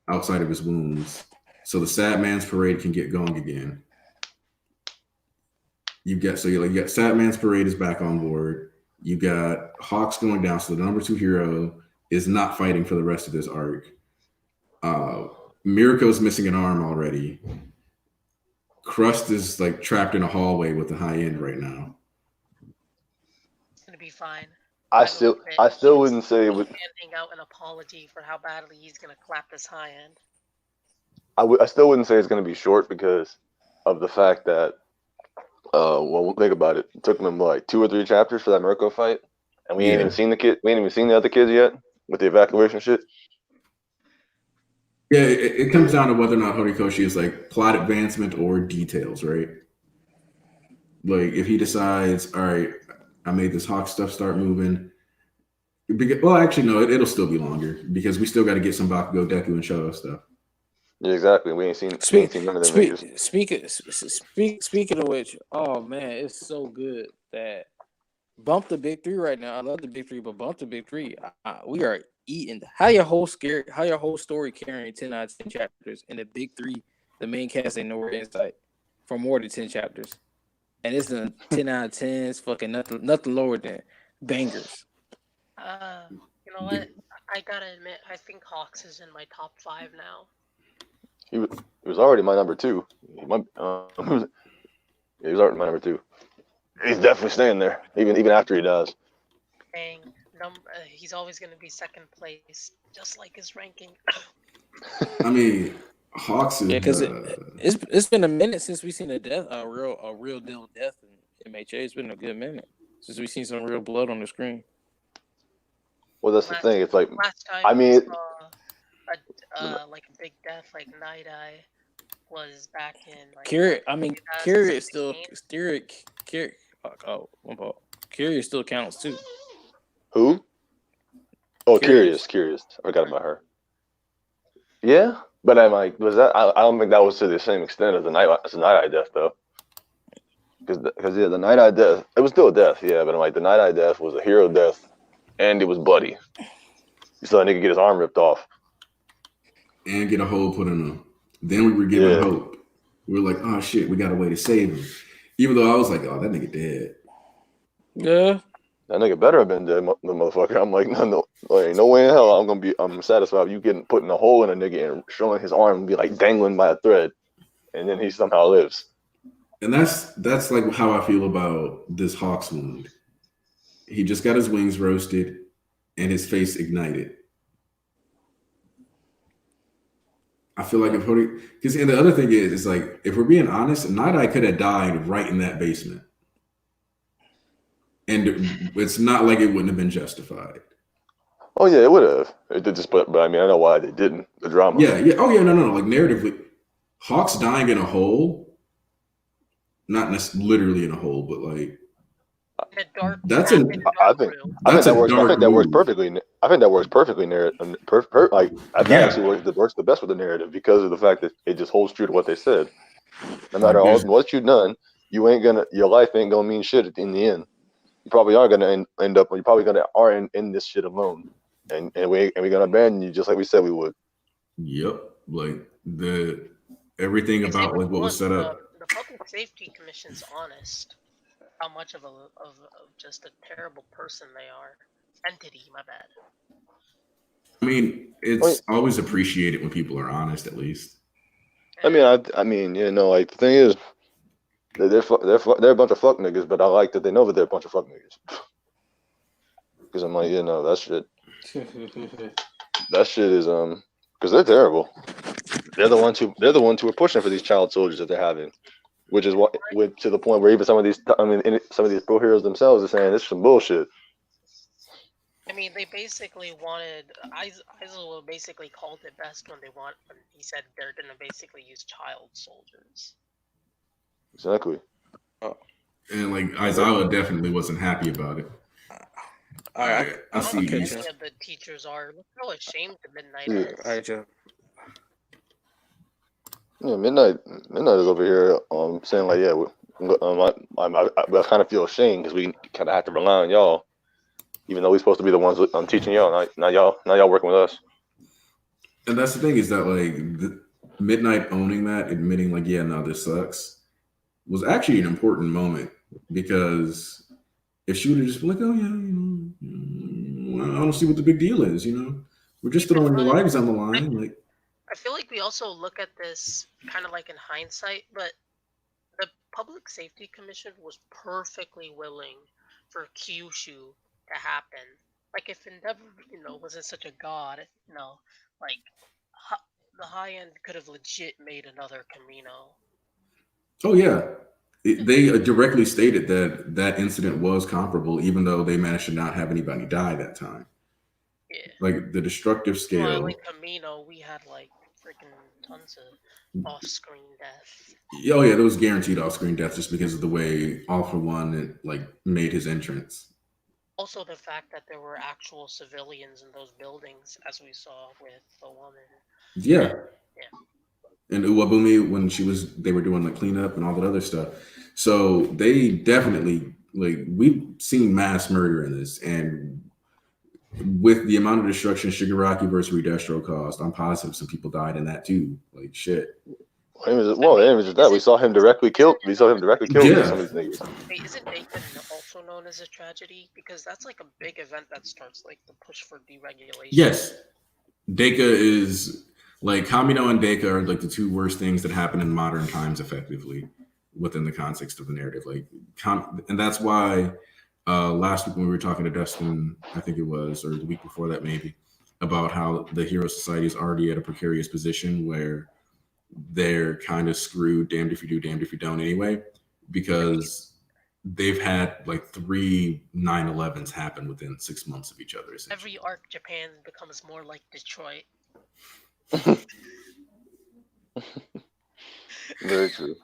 outside of his wounds, so the Sad Man's Parade can get going again. You got Sad Man's Parade is back on board. You got Hawks going down, so the number 2 hero is not fighting for the rest of this arc. Mirko's missing an arm already. Crust is like trapped in a hallway with the high end right now. It's gonna be fine. I still wouldn't say it would. Handing out an apology for how badly he's gonna clap this high end. I still wouldn't say it's gonna be short because of the fact that. Well, think about it. It took them like 2 or 3 chapters for that Mirko fight, and we ain't even seen the kid. We ain't even seen the other kids yet with the evacuation shit. Yeah, it comes down to whether or not Horikoshi is like plot advancement or details, right? Like if he decides, all right, I made this Hawk stuff start moving. Well, actually, no, it'll still be longer because we still got to get some Bakugo, Deku, and Shoto stuff. Yeah, exactly. We ain't seen none of them niggas. Speaking of which, oh man, it's so good that bump the big 3 right now. I love the big 3, but bump the big 3. We are eating. How your whole story carrying 10 out of 10 chapters, and the big 3, the main cast ain't nowhere insight for more than 10 chapters, and it's a 10 out of 10s, fucking nothing lower than bangers. You know what? I gotta admit, I think Hawks is in my top 5 now. He was already my number 2. He was already my number 2. He's definitely staying there, even after he dies. Dang, he's always gonna be second place, just like his ranking. I mean, Hawks is because it's been a minute since we've seen a real deal death in MHA. It's been a good minute since we've seen some real blood on the screen. Well, that's the thing. It's like last time I mean, like a big death like Night Eye was back in like. Kyrie still Kyrie still counts too. Who? Oh, Curious. Curious. I forgot about her. Yeah, but I'm like, was that? I don't think that was to the same extent as the night-eye death though. Because the night-eye death, it was still a death, yeah, but I'm like, the night-eye death was a hero death, and it was bloody. You saw a nigga get his arm ripped off. And get a hole put in him. Then we were given hope. We were like, oh shit, we got a way to save him. Even though I was like, oh, that nigga dead. Yeah. That nigga better have been dead, the motherfucker. I'm like, no way in hell I'm satisfied with you putting a hole in a nigga and showing his arm and be like dangling by a thread, and then he somehow lives. And that's like how I feel about this Hawk's wound. He just got his wings roasted and his face ignited. I feel like because the other thing is like, if we're being honest, Night-Eye could have died right in that basement. And it's not like it wouldn't have been justified. Oh yeah, it would have. It did just, but I mean, I know why they didn't. The drama. Yeah. Oh yeah, no. Like narratively, Hawk's dying in a hole, not literally in a hole, but like that's a dark I think that works perfectly. I think that works perfectly like that works the best with the narrative because of the fact that it just holds true to what they said. No matter what you've done, your life ain't gonna mean shit in the end. You probably are gonna end up. You're probably gonna in this shit alone, and we're gonna abandon you just like we said we would. Yep, like everything about like what was set up. The Public Safety Commission's honest. How much of just a terrible person they are. Entity, my bad. I mean, it's always appreciated when people are honest, at least. I mean, like the thing is, they're a bunch of fuck niggas, but I like that they know that they're a bunch of fuck niggas. Because I'm like, that shit is because they're terrible. They're the ones who are pushing for these child soldiers that they're having. Which is what, to the point where even some of these pro heroes themselves are saying this is some bullshit. I mean, they basically wanted. Aizawa basically called it best when he said they're gonna basically use child soldiers. Exactly. And like Aizawa definitely wasn't happy about it. I see. Any of the teachers are. Look how ashamed the Midnight is. Yeah, Midnight is over here saying like, I kind of feel ashamed because we kind of have to rely on y'all, even though we're supposed to be the ones teaching y'all. Now y'all working with us. And that's the thing is that like Midnight owning that, admitting like, yeah, no, this sucks, was actually an important moment because if she would have just been like, oh yeah, I don't see what the big deal is, we're just throwing your lives on the line, like. I feel like we also look at this kind of like in hindsight, but the Public Safety Commission was perfectly willing for Kyushu to happen. Like if Endeavor, wasn't such a god, like the high end could have legit made another Camino. Oh yeah, they directly stated that incident was comparable, even though they managed to not have anybody die that time. Yeah. Like the destructive scale. Well, in Camino, we had like freaking tons of off-screen death. Oh yeah, there was guaranteed off-screen death just because of the way All For One made his entrance. Also, the fact that there were actual civilians in those buildings, as we saw with the woman. Yeah. And Uwabumi when they were doing the cleanup and all that other stuff. So they definitely we've seen mass murder in this, and with the amount of destruction Shigaraki versus Redestro caused, I'm positive some people died in that too. Like shit. It was just that we saw him directly killed. We saw him directly killed some of these niggas. Wait, isn't Daika also known as a tragedy? Because that's like a big event that starts like the push for deregulation. Yes, Daika is like Kamino and Daika are like the two worst things that happen in modern times, effectively within the context of the narrative. And that's why. Last week when we were talking to Dustin, I think it was, or the week before that maybe, about how the Hero Society is already at a precarious position where they're kind of screwed, damned if you do, damned if you don't anyway, because they've had like 3 9/11s happen within 6 months of each other. Every arc Japan becomes more like Detroit. Very true.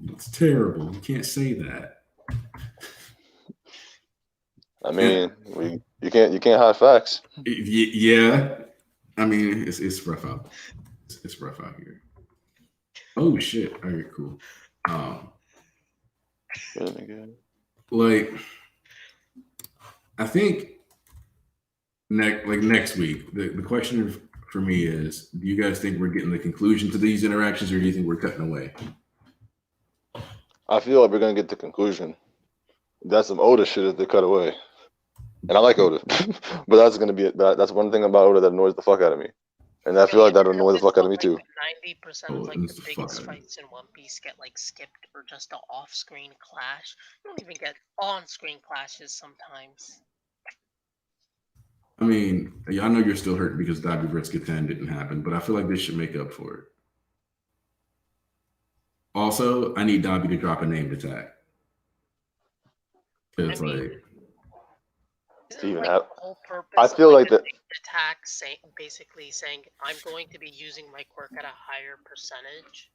It's terrible. You can't say that. I mean, you can't hide facts. Yeah, I mean, it's rough out. It's rough out here. Oh shit! All right, cool. Like, I think next week, the question for me is: do you guys think we're getting the conclusion to these interactions, or do you think we're cutting away? I feel like we're gonna get the conclusion. That's some Oda shit that they cut away, and I like Oda, but that's gonna be that's one thing about Oda that annoys the fuck out of me, and I feel like that annoys the fuck out of me too. 90% of like the biggest fights in One Piece get like skipped or just an off-screen clash. You don't even get on-screen clashes sometimes. I mean, I know you're still hurt because Dabi vs. Gatan didn't happen, but I feel like this should make up for it. Also, I need Dabi to drop a named attack. It's like even like have, the whole purpose I feel like that attack basically saying I'm going to be using my quirk at a higher percentage.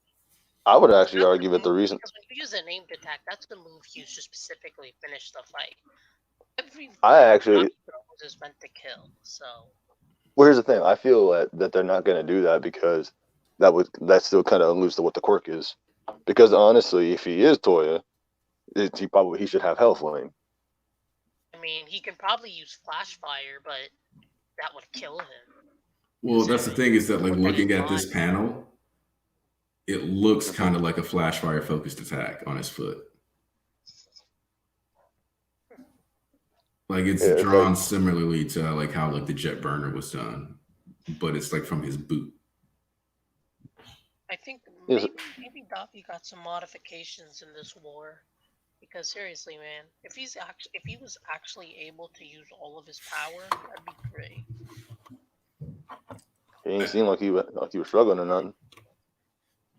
I would actually argue that the reason because when you use a named attack, that's the move used to specifically finish the fight. I actually is meant to kill. So well, here's the thing. I feel that they're not going to do that because that still kind of alludes to what the quirk is. Because honestly, if he is Toya, he should have health lane. I mean, he can probably use flash fire, but that would kill him. Well, that's the thing is that like looking at this panel, it looks kind of like a flash fire focused attack on his foot. Like it's drawn similarly to like how like the jet burner was done, but it's like from his boot. I think maybe Dabi got some modifications in this war, because seriously, man, if he was actually able to use all of his power, that'd be great. He ain't seem like he was struggling or nothing.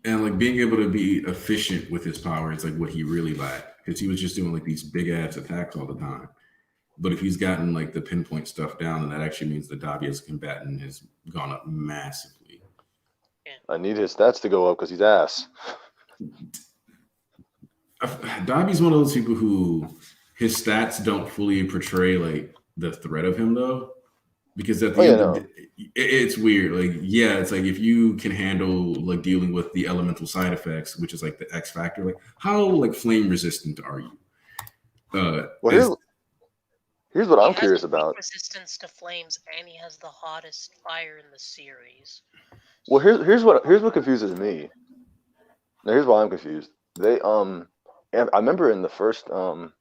And like being able to be efficient with his power is like what he really lacked, because he was just doing like these big ass attacks all the time. But if he's gotten like the pinpoint stuff down, then that actually means the Dabi as a combatant has gone up massively. I need his stats to go up because he's ass. Dabi's one of those people who his stats don't fully portray like the threat of him though, because at the end of the day, it's weird. Like, yeah, it's like if you can handle like dealing with the elemental side effects, which is like the X factor, like how like flame resistant are you? Here's what I'm curious about. Resistance to flames, and he has the hottest fire in the series. Well, here's what confuses me. Now, here's why I'm confused. They I remember in the first the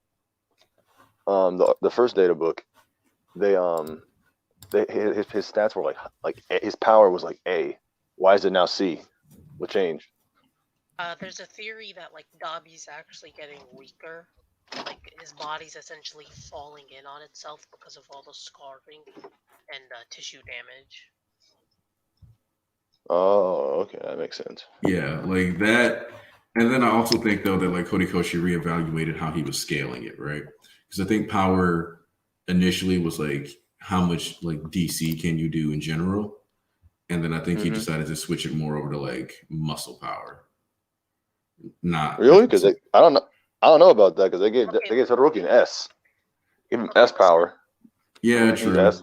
first data book, his stats were like his power was like A. Why is it now C? What changed? There's a theory that like Dabi's actually getting weaker. Like his body's essentially falling in on itself because of all the scarring and tissue damage. Oh, okay, that makes sense. Yeah, like that. And then I also think though that like Horikoshi reevaluated how he was scaling it, right? Because I think power initially was like how much like DC can you do in general, and then I think he decided to switch it more over to like muscle power. Not really, because I don't know about that because they gave Todoroki an S. Give him S power. Yeah, true. S.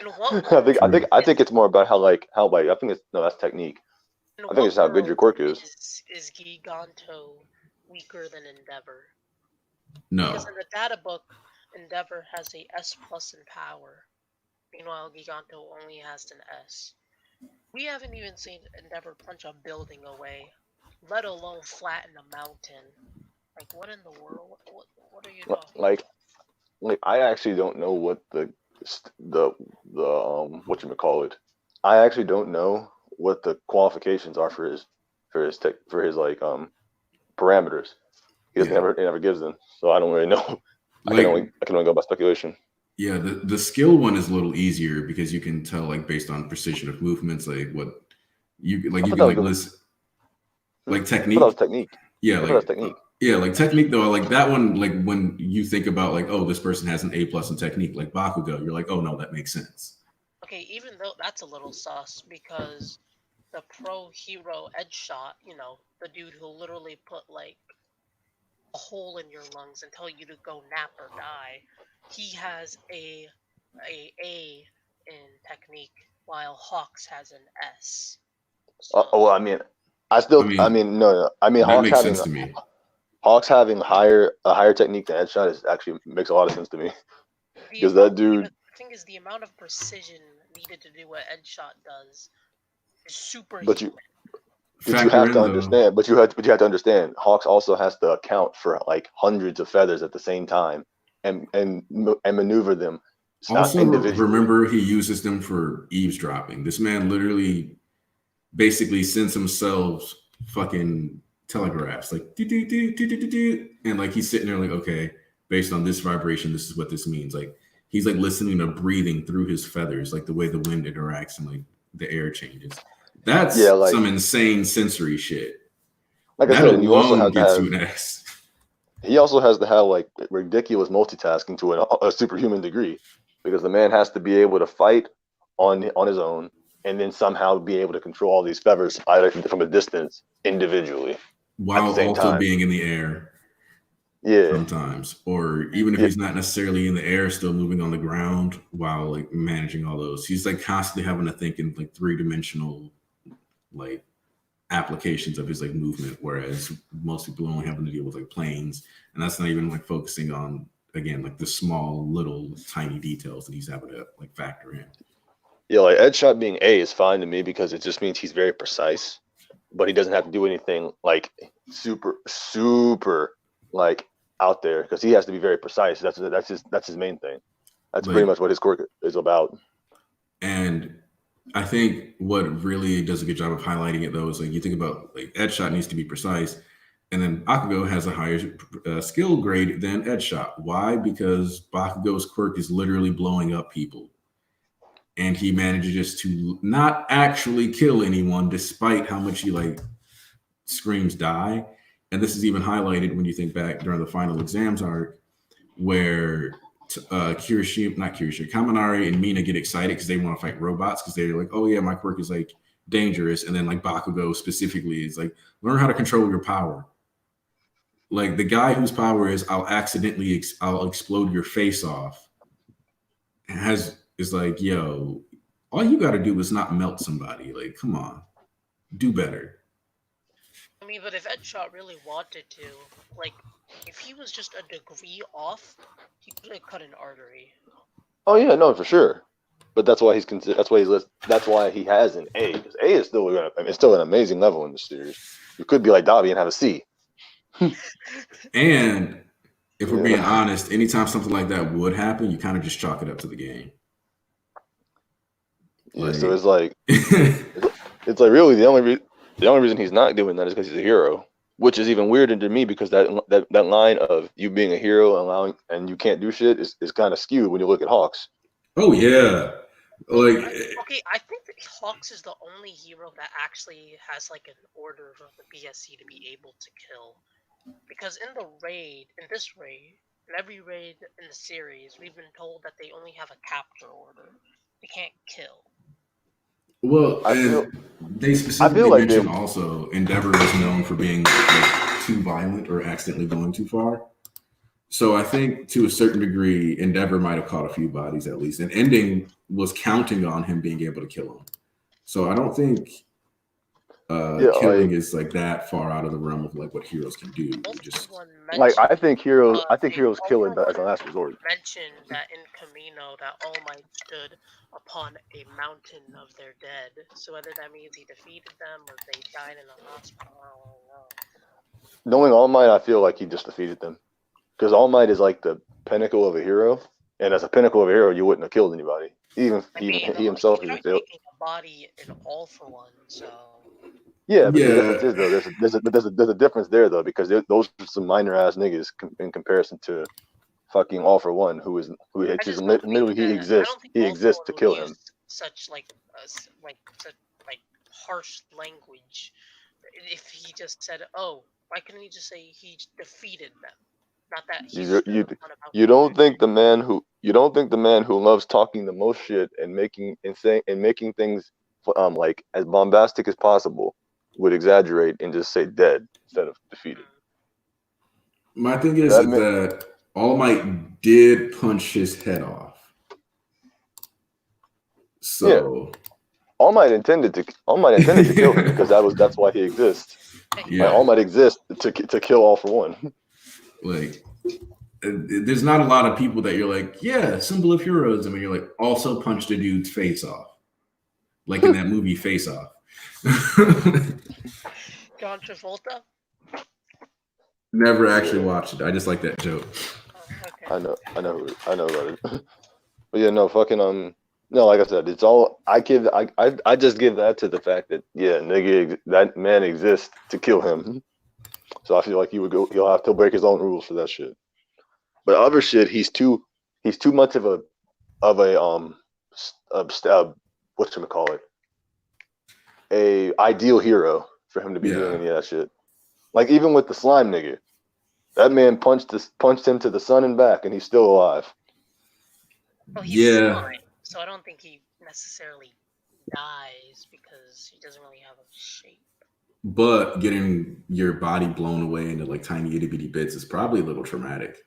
I think it's more about how I think that's technique. I think it's how good your quirk is. Is Giganto weaker than Endeavor? No. Because in the data book, Endeavor has a S+ in power. Meanwhile, Giganto only has an S. We haven't even seen Endeavor punch a building away, let alone flatten a mountain. Like, what in the world? What are you talking about? Like, I actually don't know what the whatchamacallit. I actually don't know what the qualifications are for his parameters. He never gives them, so I don't really know. I can only go by speculation. Yeah, the skill one is a little easier because you can tell like based on precision of movements, like what you can like list like technique. That was technique. Yeah, like technique. Yeah, like technique though, like that one, like when you think about like, oh, this person has an A+ in technique, like Bakugo, you're like, oh no, that makes sense. Okay, even though that's a little sus because the pro hero edge shot, the dude who literally put like a hole in your lungs and tell you to go nap or die, he has a in technique, while Hawks has an S. Well, I mean, no. I mean, that makes sense to me. Hawks having a higher technique than Headshot is actually makes a lot of sense to me. Because that dude. The thing is, the amount of precision needed to do what Headshot does is super. But you have to understand. But you have to understand. Hawks also has to account for like hundreds of feathers at the same time and maneuver them. Also, individually. remember he uses them for eavesdropping. This man literally, basically sends himself fucking telegraphs, like do do do do do do, and like he's sitting there like, okay, based on this vibration, this is what this means. Like he's like listening to breathing through his feathers, like the way the wind interacts and like the air changes. That's some insane sensory shit. Like that I said, you also have gets you an S. He also has to have like ridiculous multitasking to a superhuman degree, because the man has to be able to fight on his own and then somehow be able to control all these feathers either from a distance individually while also being in the air. Yeah. Sometimes, or even if he's not necessarily in the air, still moving on the ground while like managing all those. He's like constantly having to think in like 3-dimensional like applications of his like movement, whereas most people only having to deal with like planes, and that's not even like focusing on again like the small little tiny details that he's having to like factor in. Yeah, like Headshot being A is fine to me because it just means he's very precise, but he doesn't have to do anything like super like out there, because he has to be very precise. That's his main thing. That's pretty much what his quirk is about. And I think what really does a good job of highlighting it though is like you think about like Headshot needs to be precise, and then Bakugo has a higher skill grade than Headshot. Why? Because Bakugo's quirk is literally blowing up people. And he manages to not actually kill anyone despite how much he like screams die. And this is even highlighted when you think back during the final exams arc where Kaminari and Mina get excited because they want to fight robots because they're like, oh yeah, my quirk is like dangerous. And then like Bakugo specifically is like, learn how to control your power. Like the guy whose power is I'll explode your face off is like, yo, all you got to do is not melt somebody. Like, come on, do better. I mean, but if Headshot really wanted to, like, if he was just a degree off, he could have cut an artery. Oh yeah, no, for sure. But that's why that's why he has an A. Because A is still an amazing level in the series. You could be like Dabi and have a C. And if we're being honest, anytime something like that would happen, you kind of just chalk it up to the game. Yeah, so it's like it's like really the only reason he's not doing that is because he's a hero, which is even weirder to me because that line of you being a hero and you can't do shit is kind of skewed when you look at Hawks. Oh yeah, like okay, I think that Hawks is the only hero that actually has like an order from the BSC to be able to kill, because in this raid, in every raid in the series, we've been told that they only have a capture order. They can't kill. Well, they specifically mentioned also Endeavor is known for being like, too violent or accidentally going too far. So I think to a certain degree, Endeavor might have caught a few bodies at least. And Ending was counting on him being able to kill him. So I don't think killing is like that far out of the realm of like what heroes can do. Just like I think heroes killing as a last resort. Mentioned that in Camino that All Might stood upon a mountain of their dead. So whether that means he defeated them or they died in a hospital, I don't know. Knowing All Might, I feel like he just defeated them, because All Might is like the pinnacle of a hero, and as a pinnacle of a hero, you wouldn't have killed anybody. He himself is a body in All for One, so. Yeah, but the difference is though there's a difference there though, because those are some minor ass niggas in comparison to fucking All for One, who literally he exists to kill him. Such harsh language. If he just said, "Oh, why couldn't he just say he defeated them?" Not that you don't think the man who loves talking the most shit and making things like as bombastic as possible would exaggerate and just say dead instead of defeated. My thing is that All Might did punch his head off. So All Might intended to kill him because that's why he exists. yeah, Like, All Might exists to kill All for One. like there's not a lot of people that you're like, yeah, symbol of heroism, and you're like, also punched a dude's face off, like in that movie Face Off. John Travolta. Never actually watched it. I just like that joke. Oh, okay. I know about it. But yeah, no, fucking no, like I said, it's all I just give that to the fact that nigga, that man exists to kill him. So I feel like he'll have to break his own rules for that shit. But other shit, he's too much of a whatchamacallit, a ideal hero for him to be doing any of that shit. Like, even with the slime nigga, that man punched him to the sun and back, and he's still alive. Well, he's slime, so I don't think he necessarily dies because he doesn't really have a shape. But getting your body blown away into like tiny itty bitty bits is probably a little traumatic.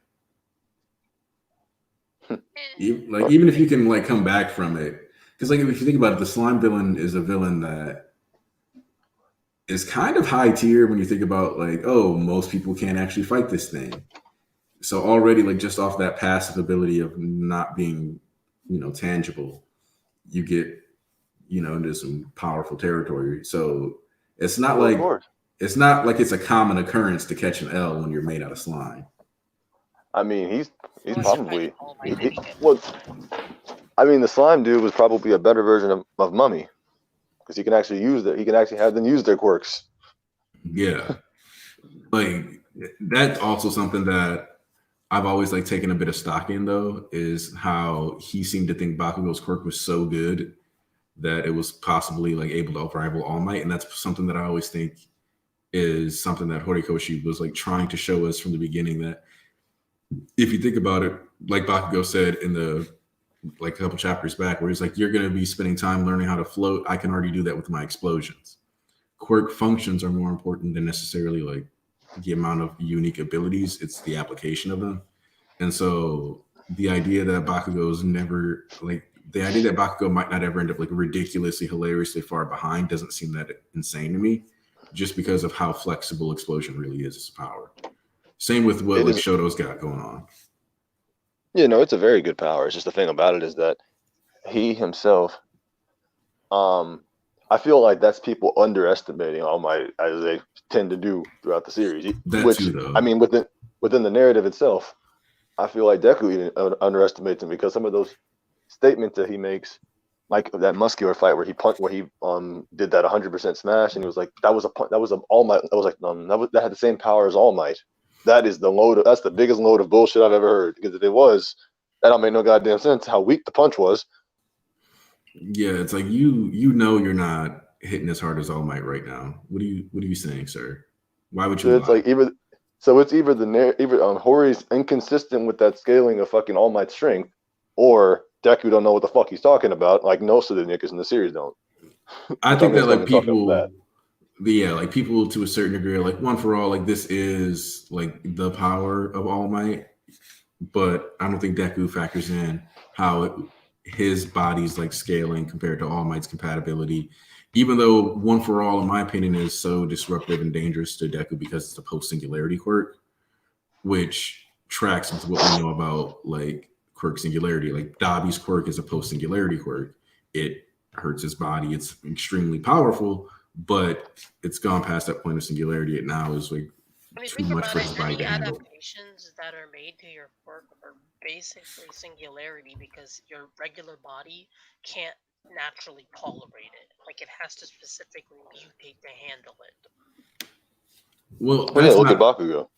Even if you can like come back from it, because like if you think about it, the slime villain is a villain that is kind of high tier when you think about like, oh, most people can't actually fight this thing. So already, like, just off that passive ability of not being, tangible, you get, into some powerful territory. So it's not it's a common occurrence to catch an L when you're made out of slime. I mean, he's probably the slime dude was probably a better version of Mummy, because he can actually have them use their quirks. Yeah, like that's also something that I've always like taken a bit of stock in, though, is how he seemed to think Bakugo's quirk was so good that it was possibly like able to rival All Might, and that's something that I always think is something that Horikoshi was like trying to show us from the beginning, that if you think about it, like Bakugo said in the like a couple chapters back, where he's like, you're going to be spending time learning how to float. I can already do that with my explosions. Quirk functions are more important than necessarily like the amount of unique abilities. It's the application of them. And so the idea that Bakugo might not ever end up like ridiculously, hilariously far behind doesn't seem that insane to me, just because of how flexible explosion really is as a power. Same with what like Shoto's got going on. Yeah, no, it's a very good power. It's just the thing about it is that he himself, I feel like that's people underestimating All Might, as they tend to do throughout the series. I mean, within the narrative itself, I feel like Deku underestimates him, because some of those statements that he makes, like that muscular fight where he did that 100% smash, and he was like, that was All Might. I was like, that had the same power as All Might. That's the biggest load of bullshit I've ever heard, because if it was, that don't make no goddamn sense how weak the punch was. Yeah, it's like you're not hitting as hard as All Might right now. What are you saying, sir? Why would you? So it's like either Hori's inconsistent with that scaling of fucking All Might's strength, or Deku don't know what the fuck he's talking about, like most of the niggas in the series don't. I think that like people. Yeah, like people to a certain degree are like, One for All, like this is like the power of All Might, but I don't think Deku factors in how his body's like scaling compared to All Might's compatibility. Even though One for All, in my opinion, is so disruptive and dangerous to Deku because it's a post-singularity quirk, which tracks with what we know about like quirk singularity. Like Dabi's quirk is a post-singularity quirk. It hurts his body. It's extremely powerful, but it's gone past that point of singularity. It now is like too much for his body to handle. Adaptations that are made to your quirk are basically singularity, because your regular body can't naturally tolerate it. Like, it has to specifically mutate to handle it. Well, look at Bakugo.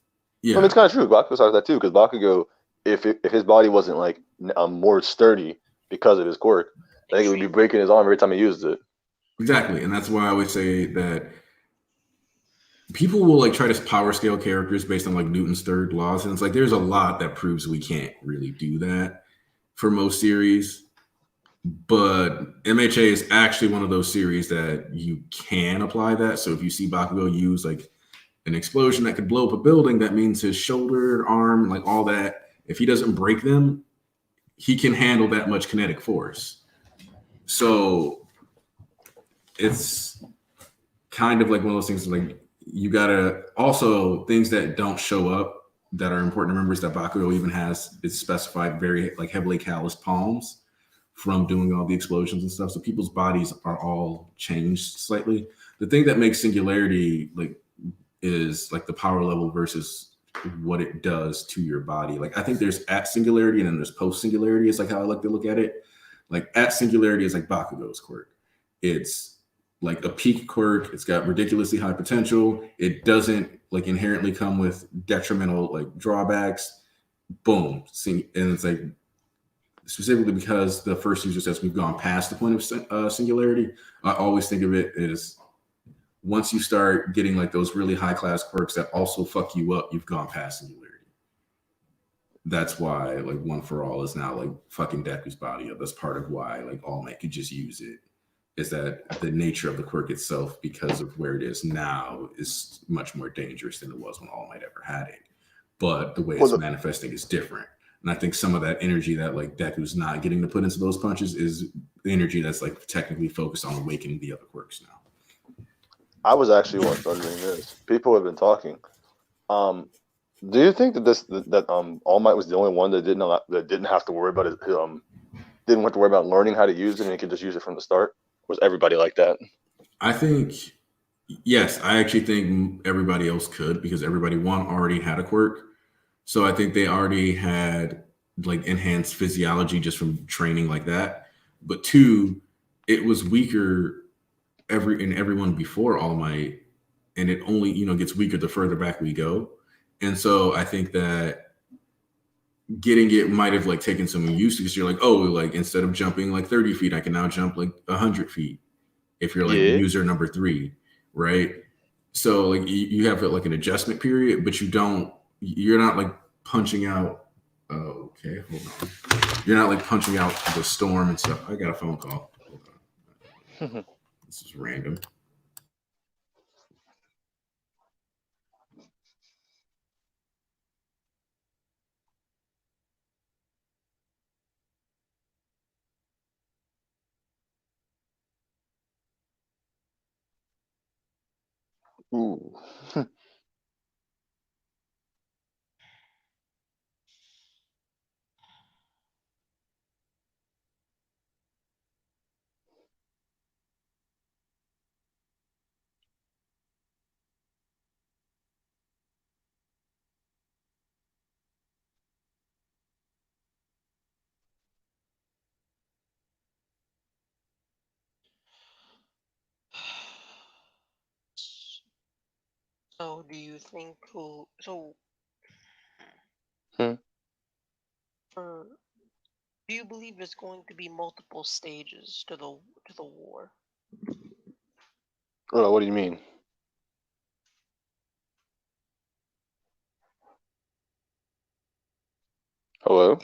Yeah, I mean, it's kind of true. Bakugo has that too, because Bakugo, if his body wasn't like more sturdy because of his quirk, I think it would be breaking his arm every time he used it. Exactly, and that's why I always say that people will like try to power scale characters based on like Newton's third laws, and it's like there's a lot that proves we can't really do that for most series. But MHA is actually one of those series that you can apply that. So if you see Bakugo use like an explosion that could blow up a building, that means his shoulder, arm, like all that, if he doesn't break them, he can handle that much kinetic force. So it's kind of like one of those things like you gotta also things that don't show up that are important to remember is that Bakugo even has it's specified very like heavily calloused palms from doing all the explosions and stuff. So people's bodies are all changed slightly. The thing that makes singularity like is like the power level versus what it does to your body. Like I think there's at singularity and then there's post singularity. It's like how I like to look at it. Like at singularity is like Bakugo's quirk. It's like a peak quirk. It's got ridiculously high potential. It doesn't like inherently come with detrimental like drawbacks. Boom. And it's like specifically because the first user says we've gone past the point of singularity. I always think of it as once you start getting like those really high class quirks that also fuck you up, you've gone past singularity. That's why like One for All is now like fucking Deku's body up. That's part of why like All Might could just use it. Is that the nature of the quirk itself, because of where it is now, is much more dangerous than it was when All Might ever had it. But the way it's manifesting is different. And I think some of that energy that like Deku's not getting to put into those punches is the energy that's like technically focused on awakening the other quirks now. I was actually wondering this. People have been talking. Do you think that All Might was the only one that didn't have to worry about it? Didn't have to worry about learning how to use it, and he could just use it from the start. Was everybody like that? I think yes. I actually think everybody else could because everybody already had a quirk, so I think they already had like enhanced physiology just from training like that. But two, it was weaker everyone before All Might, and it only gets weaker the further back we go. And so I think that getting it might have like taken some use because you're like, oh, like instead of jumping like 30 feet, I can now jump like 100 feet if you're like user number 3, right? So like you have like an adjustment period, but you're not like punching out. Oh, okay, hold on. You're not like punching out the storm and stuff. I got a phone call. Hold on. This is random. Ooh. So do you think Hmm. for do you believe there's going to be multiple stages to the war? Oh, what do you mean? Hello?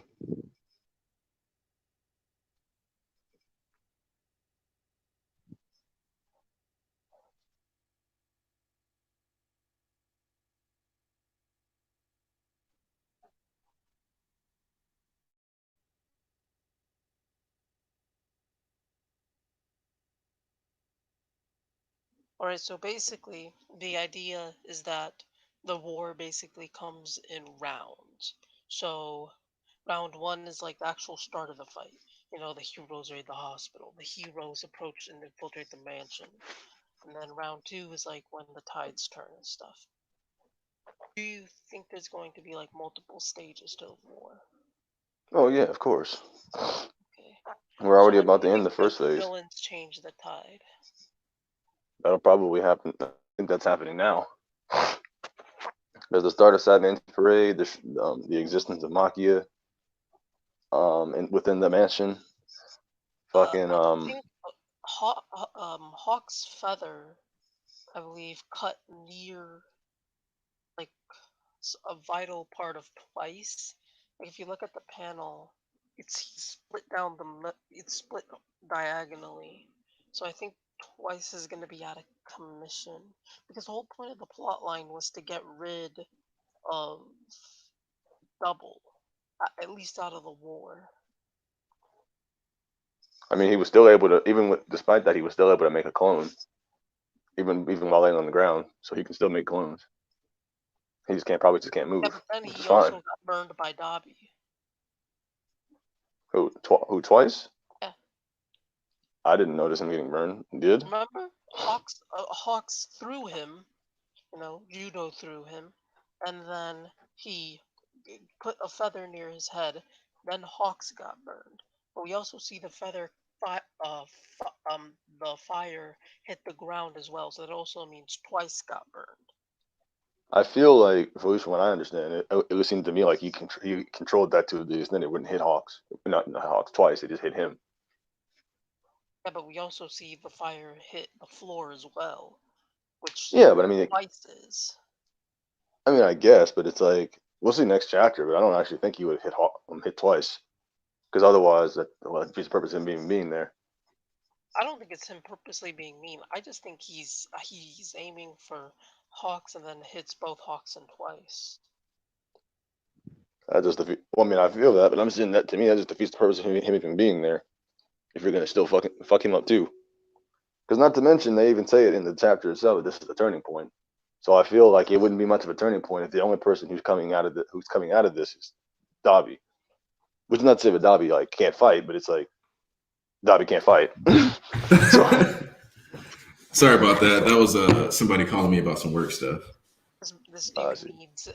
All right, so basically, the idea is that the war basically comes in rounds. So, round one is like the actual start of the fight. The heroes raid the hospital, the heroes approach and infiltrate the mansion. And then round two is like when the tides turn and stuff. Do you think there's going to be like multiple stages to the war? Oh yeah, of course. Okay. We're So already when about do to you end the think first the phase. villains change the tide? That'll probably happen. I think that's happening now. There's the start of Saturn's parade, the existence of Makia, and within the mansion. Fucking I think Hawk's feather, I believe, cut near like a vital part of Twice. Like if you look at the panel, it's split diagonally. So I think Twice is going to be out of commission because the whole point of the plot line was to get rid of Double, at least out of the war. I mean, he was still able to, despite that, he was still able to make a clone, even while laying on the ground. So he can still make clones. He just can't move. Yeah, but then Which is he fine. also got burned by Dabi. Who twice? Yeah. I didn't notice him getting burned. Did? Remember, Hawks threw him, judo threw him, and then he put a feather near his head. Then Hawks got burned. But we also see the feather, the fire hit the ground as well. So that also means twice got burned. I feel like, at least from what I understand, it would seem to me like he controlled that to the extent it wouldn't hit Hawks. Not Hawks twice. It just hit him. Yeah, but we also see the fire hit the floor as well, which but I mean, twice is. I mean, I guess, but it's like we'll see next chapter. But I don't actually think he would hit twice, because otherwise that defeats the purpose of him being there. I don't think it's him purposely being mean. I just think he's aiming for Hawks and then hits both Hawks and twice. I feel that, but I'm saying that to me that just defeats the purpose of him even being there. If you're gonna still fuck him up too, because not to mention they even say it in the chapter itself. This is the turning point. So I feel like it wouldn't be much of a turning point if the only person who's coming out of this is Dabi. Which is not to say that Dabi can't fight, but it's like Dabi can't fight. Sorry about that. That was somebody calling me about some work stuff. This dude needs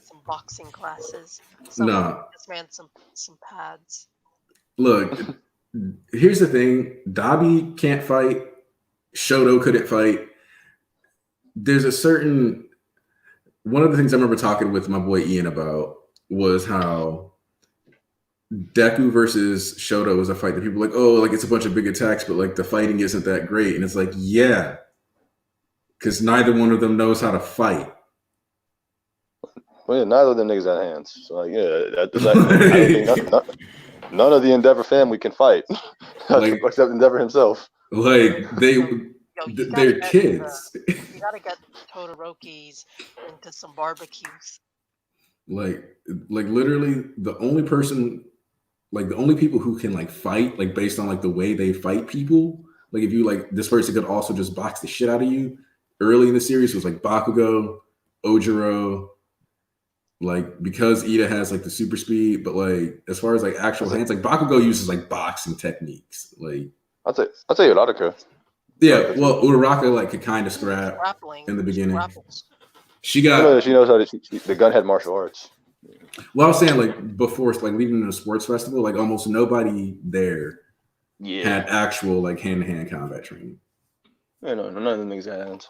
some boxing classes. This man some pads. Look, here's the thing. Dabi can't fight. Shoto couldn't fight. There's one of the things I remember talking with my boy Ian about was how Deku versus Shoto was a fight that people were like, oh, like it's a bunch of big attacks, but like the fighting isn't that great. And it's like, yeah, because neither one of them knows how to fight. Well, yeah, neither of them niggas got hands. So like, yeah, I don't think none of the Endeavor family can fight, except Endeavor himself. Like they're kids. You gotta get Todoroki's into some barbecues. Like literally the only people who can like fight, like based on like the way they fight people, like if you like this person could also just box the shit out of you early in the series was like Bakugo, Ojiro, like because Ida has like the super speed, but like as far as like actual hands, like Bakugo uses like boxing techniques. Like I'll tell you Uraraka. Yeah, well, Uraraka like could kind of scrap in the beginning. She knows how to the gunhead martial arts. Well, I was saying like before, like leaving in a sports festival, like almost nobody there had actual like hand-to-hand combat training. Yeah, no, none of them niggas had hands.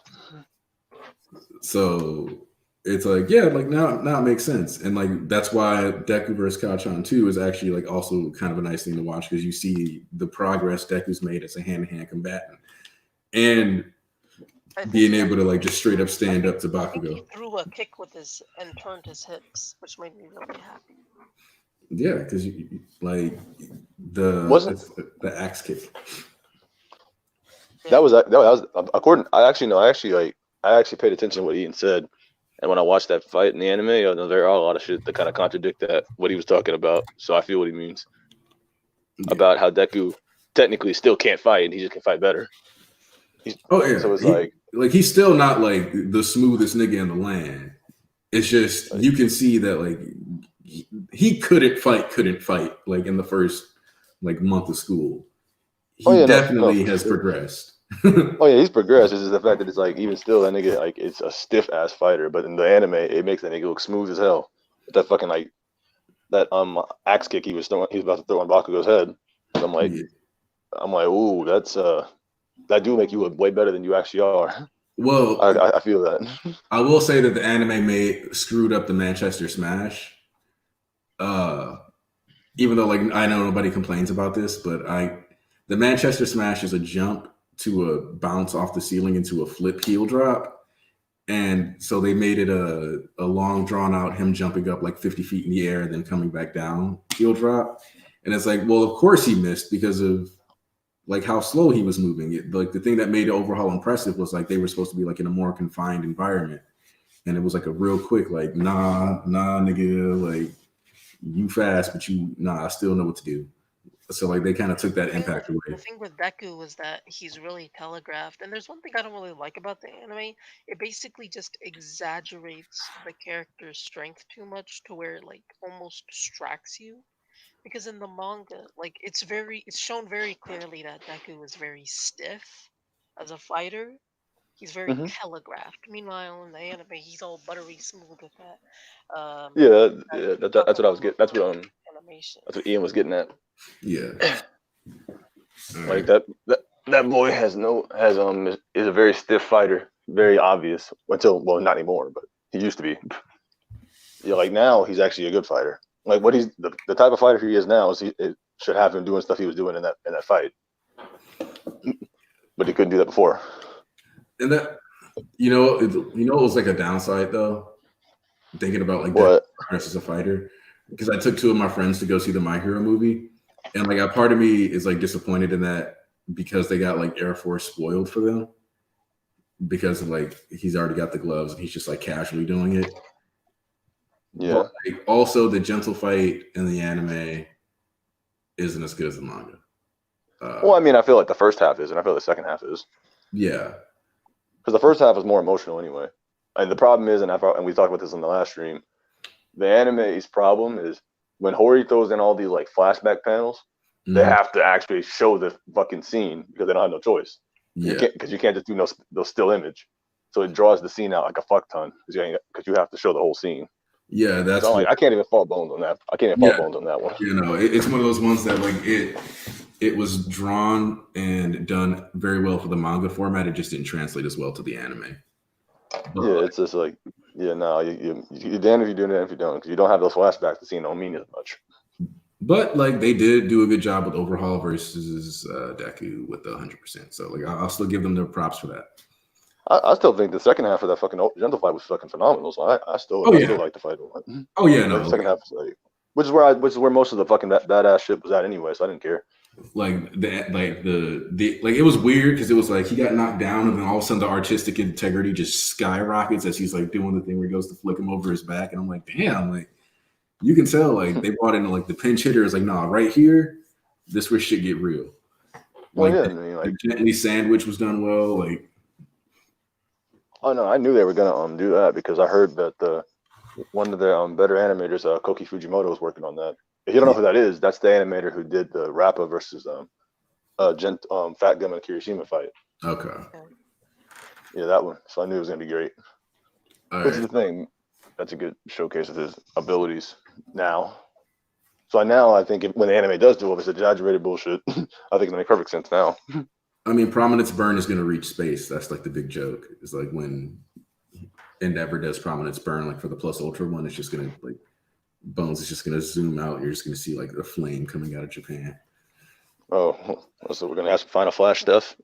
So it's like, yeah, like now it makes sense, and like that's why Deku vs. Kacchan 2 is actually like also kind of a nice thing to watch because you see the progress Deku's made as a hand-to-hand combatant, and being able to like just straight up stand up to Bakugo. He threw a kick and turned his hips, which made me really happy. Yeah, because like the axe kick. That was according. I actually paid attention to what Ian said, and when I watched that fight in the anime, there are a lot of shit that kind of contradict what he was talking about. So I feel what he means about how Deku technically still can't fight, and he just can fight better. So it's he's still not like the smoothest nigga in the land. It's just you can see that like he couldn't fight like in the first like month of school. He definitely has progressed. He's progressed. It's just the fact that it's like even still that nigga like it's a stiff ass fighter, but in the anime it makes that nigga look smooth as hell. That fucking like that axe kick he was about to throw on Bakugo's head. And I'm like, ooh, that's that do make you look way better than you actually are. Well, I feel that. I will say that the anime screwed up the Manchester Smash. Even though like I know nobody complains about this, but the Manchester Smash is a jump to a bounce off the ceiling into a flip heel drop. And so they made it a long drawn out him jumping up like 50 feet in the air and then coming back down heel drop. And it's like, well, of course he missed because of like how slow he was moving. Like the thing that made it overall impressive was like they were supposed to be like in a more confined environment. And it was like a real quick, like, nah, nigga, like you fast, but I still know what to do. So like they kind of took that The impact away. thing with Deku was that he's really telegraphed, and there's one thing I don't really like about the anime. It basically just exaggerates the character's strength too much to where it like almost distracts you. Because in the manga, like it's shown very clearly that Deku is very stiff as a fighter. He's very Mhm. telegraphed. Meanwhile, in the anime, he's all buttery smooth with that. Yeah, That that's what I was getting. animation. That's what Ian was getting at. Yeah. All Like right. that boy is a very stiff fighter, very obvious until not anymore, but he used to be. Yeah, like now he's actually a good fighter. Like what he's the type of fighter he is now is it should have him doing stuff he was doing in that fight, but he couldn't do that before. And that it was like a downside though. Thinking about like What? that as a fighter, because I took two of my friends to go see the My Hero movie, and like a part of me is like disappointed in that because they got like Air Force spoiled for them because of like he's already got the gloves and he's just like casually doing it. Yeah. But like, also the gentle fight in the anime isn't as good as the manga. Well, I mean, I feel like the first half is, and I feel the second half is. Yeah. Because the first half is more emotional anyway. And the problem is, and we talked about this in the last stream, the anime's problem is when Hori throws in all these like flashback panels, they have to actually show the fucking scene because they don't have no choice. Yeah. Because you can't just do no still image. So it draws the scene out like a fuck ton because you have to show the whole scene. Yeah, that's so I can't even fault Bones on that. I can't even fault Bones on that one. It's one of those ones that like it was drawn and done very well for the manga format. It just didn't translate as well to the anime. But, it's just like, you're damned if you do it, if you don't, because you don't have those flashbacks. The scene don't mean as much. But like they did do a good job with Overhaul versus Deku with the 100%. So like I'll still give them their props for that. I still think the second half of that fucking gentle fight was fucking phenomenal. So I still like the fight. Oh yeah, no. The second half was like, which is where most of the fucking badass shit was at anyway. So I didn't care. It was weird because it was like he got knocked down and then all of a sudden the artistic integrity just skyrockets as he's like doing the thing where he goes to flick him over his back, and I'm like, damn, like you can tell like they brought in like the pinch hitter is like, nah, right here, this where shit get real. Well, like, yeah, I mean, like the gently sandwich was done well, like. Oh no, I knew they were gonna do that because I heard that one of their better animators, Koki Fujimoto, was working on that. If you don't know who that is, that's the animator who did the Rappa versus Fat Gum and Kirishima fight. Okay. Yeah, that one. So I knew it was gonna be great. Which is the thing. That's a good showcase of his abilities now. So now I think when the anime does do all this exaggerated bullshit, I think it makes perfect sense now. I mean, Prominence Burn is going to reach space. That's like the big joke. It's like when Endeavor does Prominence Burn, like for the Plus Ultra one, it's just going to like Bones is just going to zoom out. You're just going to see like a flame coming out of Japan. Oh, so we're going to have some Final Flash stuff.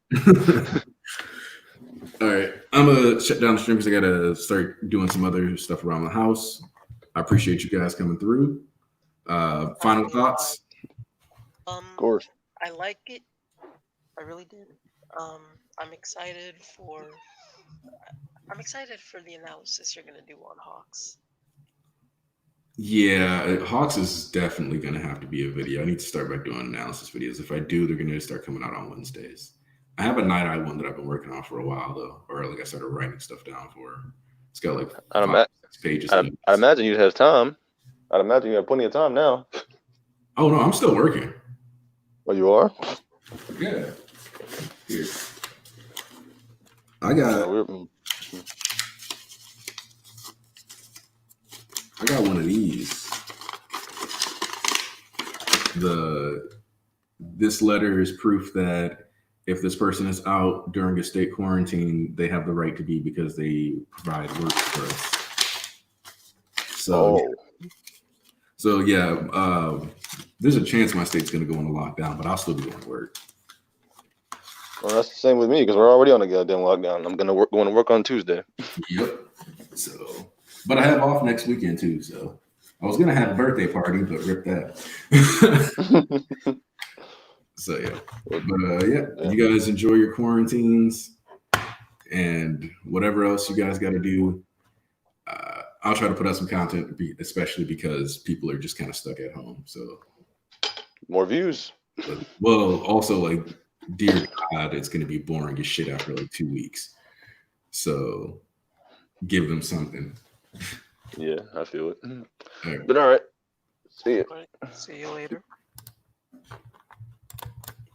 All right, I'm gonna shut down the stream because I gotta start doing some other stuff around the house. I appreciate you guys coming through. Final thoughts? Of course. I like it. I really did. I'm excited for the analysis you're gonna do on Hawks. Yeah, Hawks is definitely gonna have to be a video. I need to start by doing analysis videos. If I do, they're gonna start coming out on Wednesdays. I have a Night Eye one that I've been working on for a while though, or like I started writing stuff down for. It's got like 6 pages. I'd imagine you'd have time. I'd imagine you have plenty of time now. Oh no, I'm still working. Oh, you are? Yeah. Here. I got one of these. This letter is proof that if this person is out during a state quarantine, they have the right to be because they provide work for us. So there's a chance my state's going to go into lockdown, but I'll still be going to work. Well, that's the same with me because we're already on a goddamn lockdown. I'm going to work on Tuesday. Yep. So, but I have off next weekend too. So I was going to have a birthday party, but rip that. So yeah, but you guys enjoy your quarantines and whatever else you guys got to do. I'll try to put out some content, especially because people are just kind of stuck at home. So more views. But, well, also like, dear God, it's going to be boring as shit after like 2 weeks. So give them something. Yeah, I feel it. All right. But all right. See you. All right, see you later.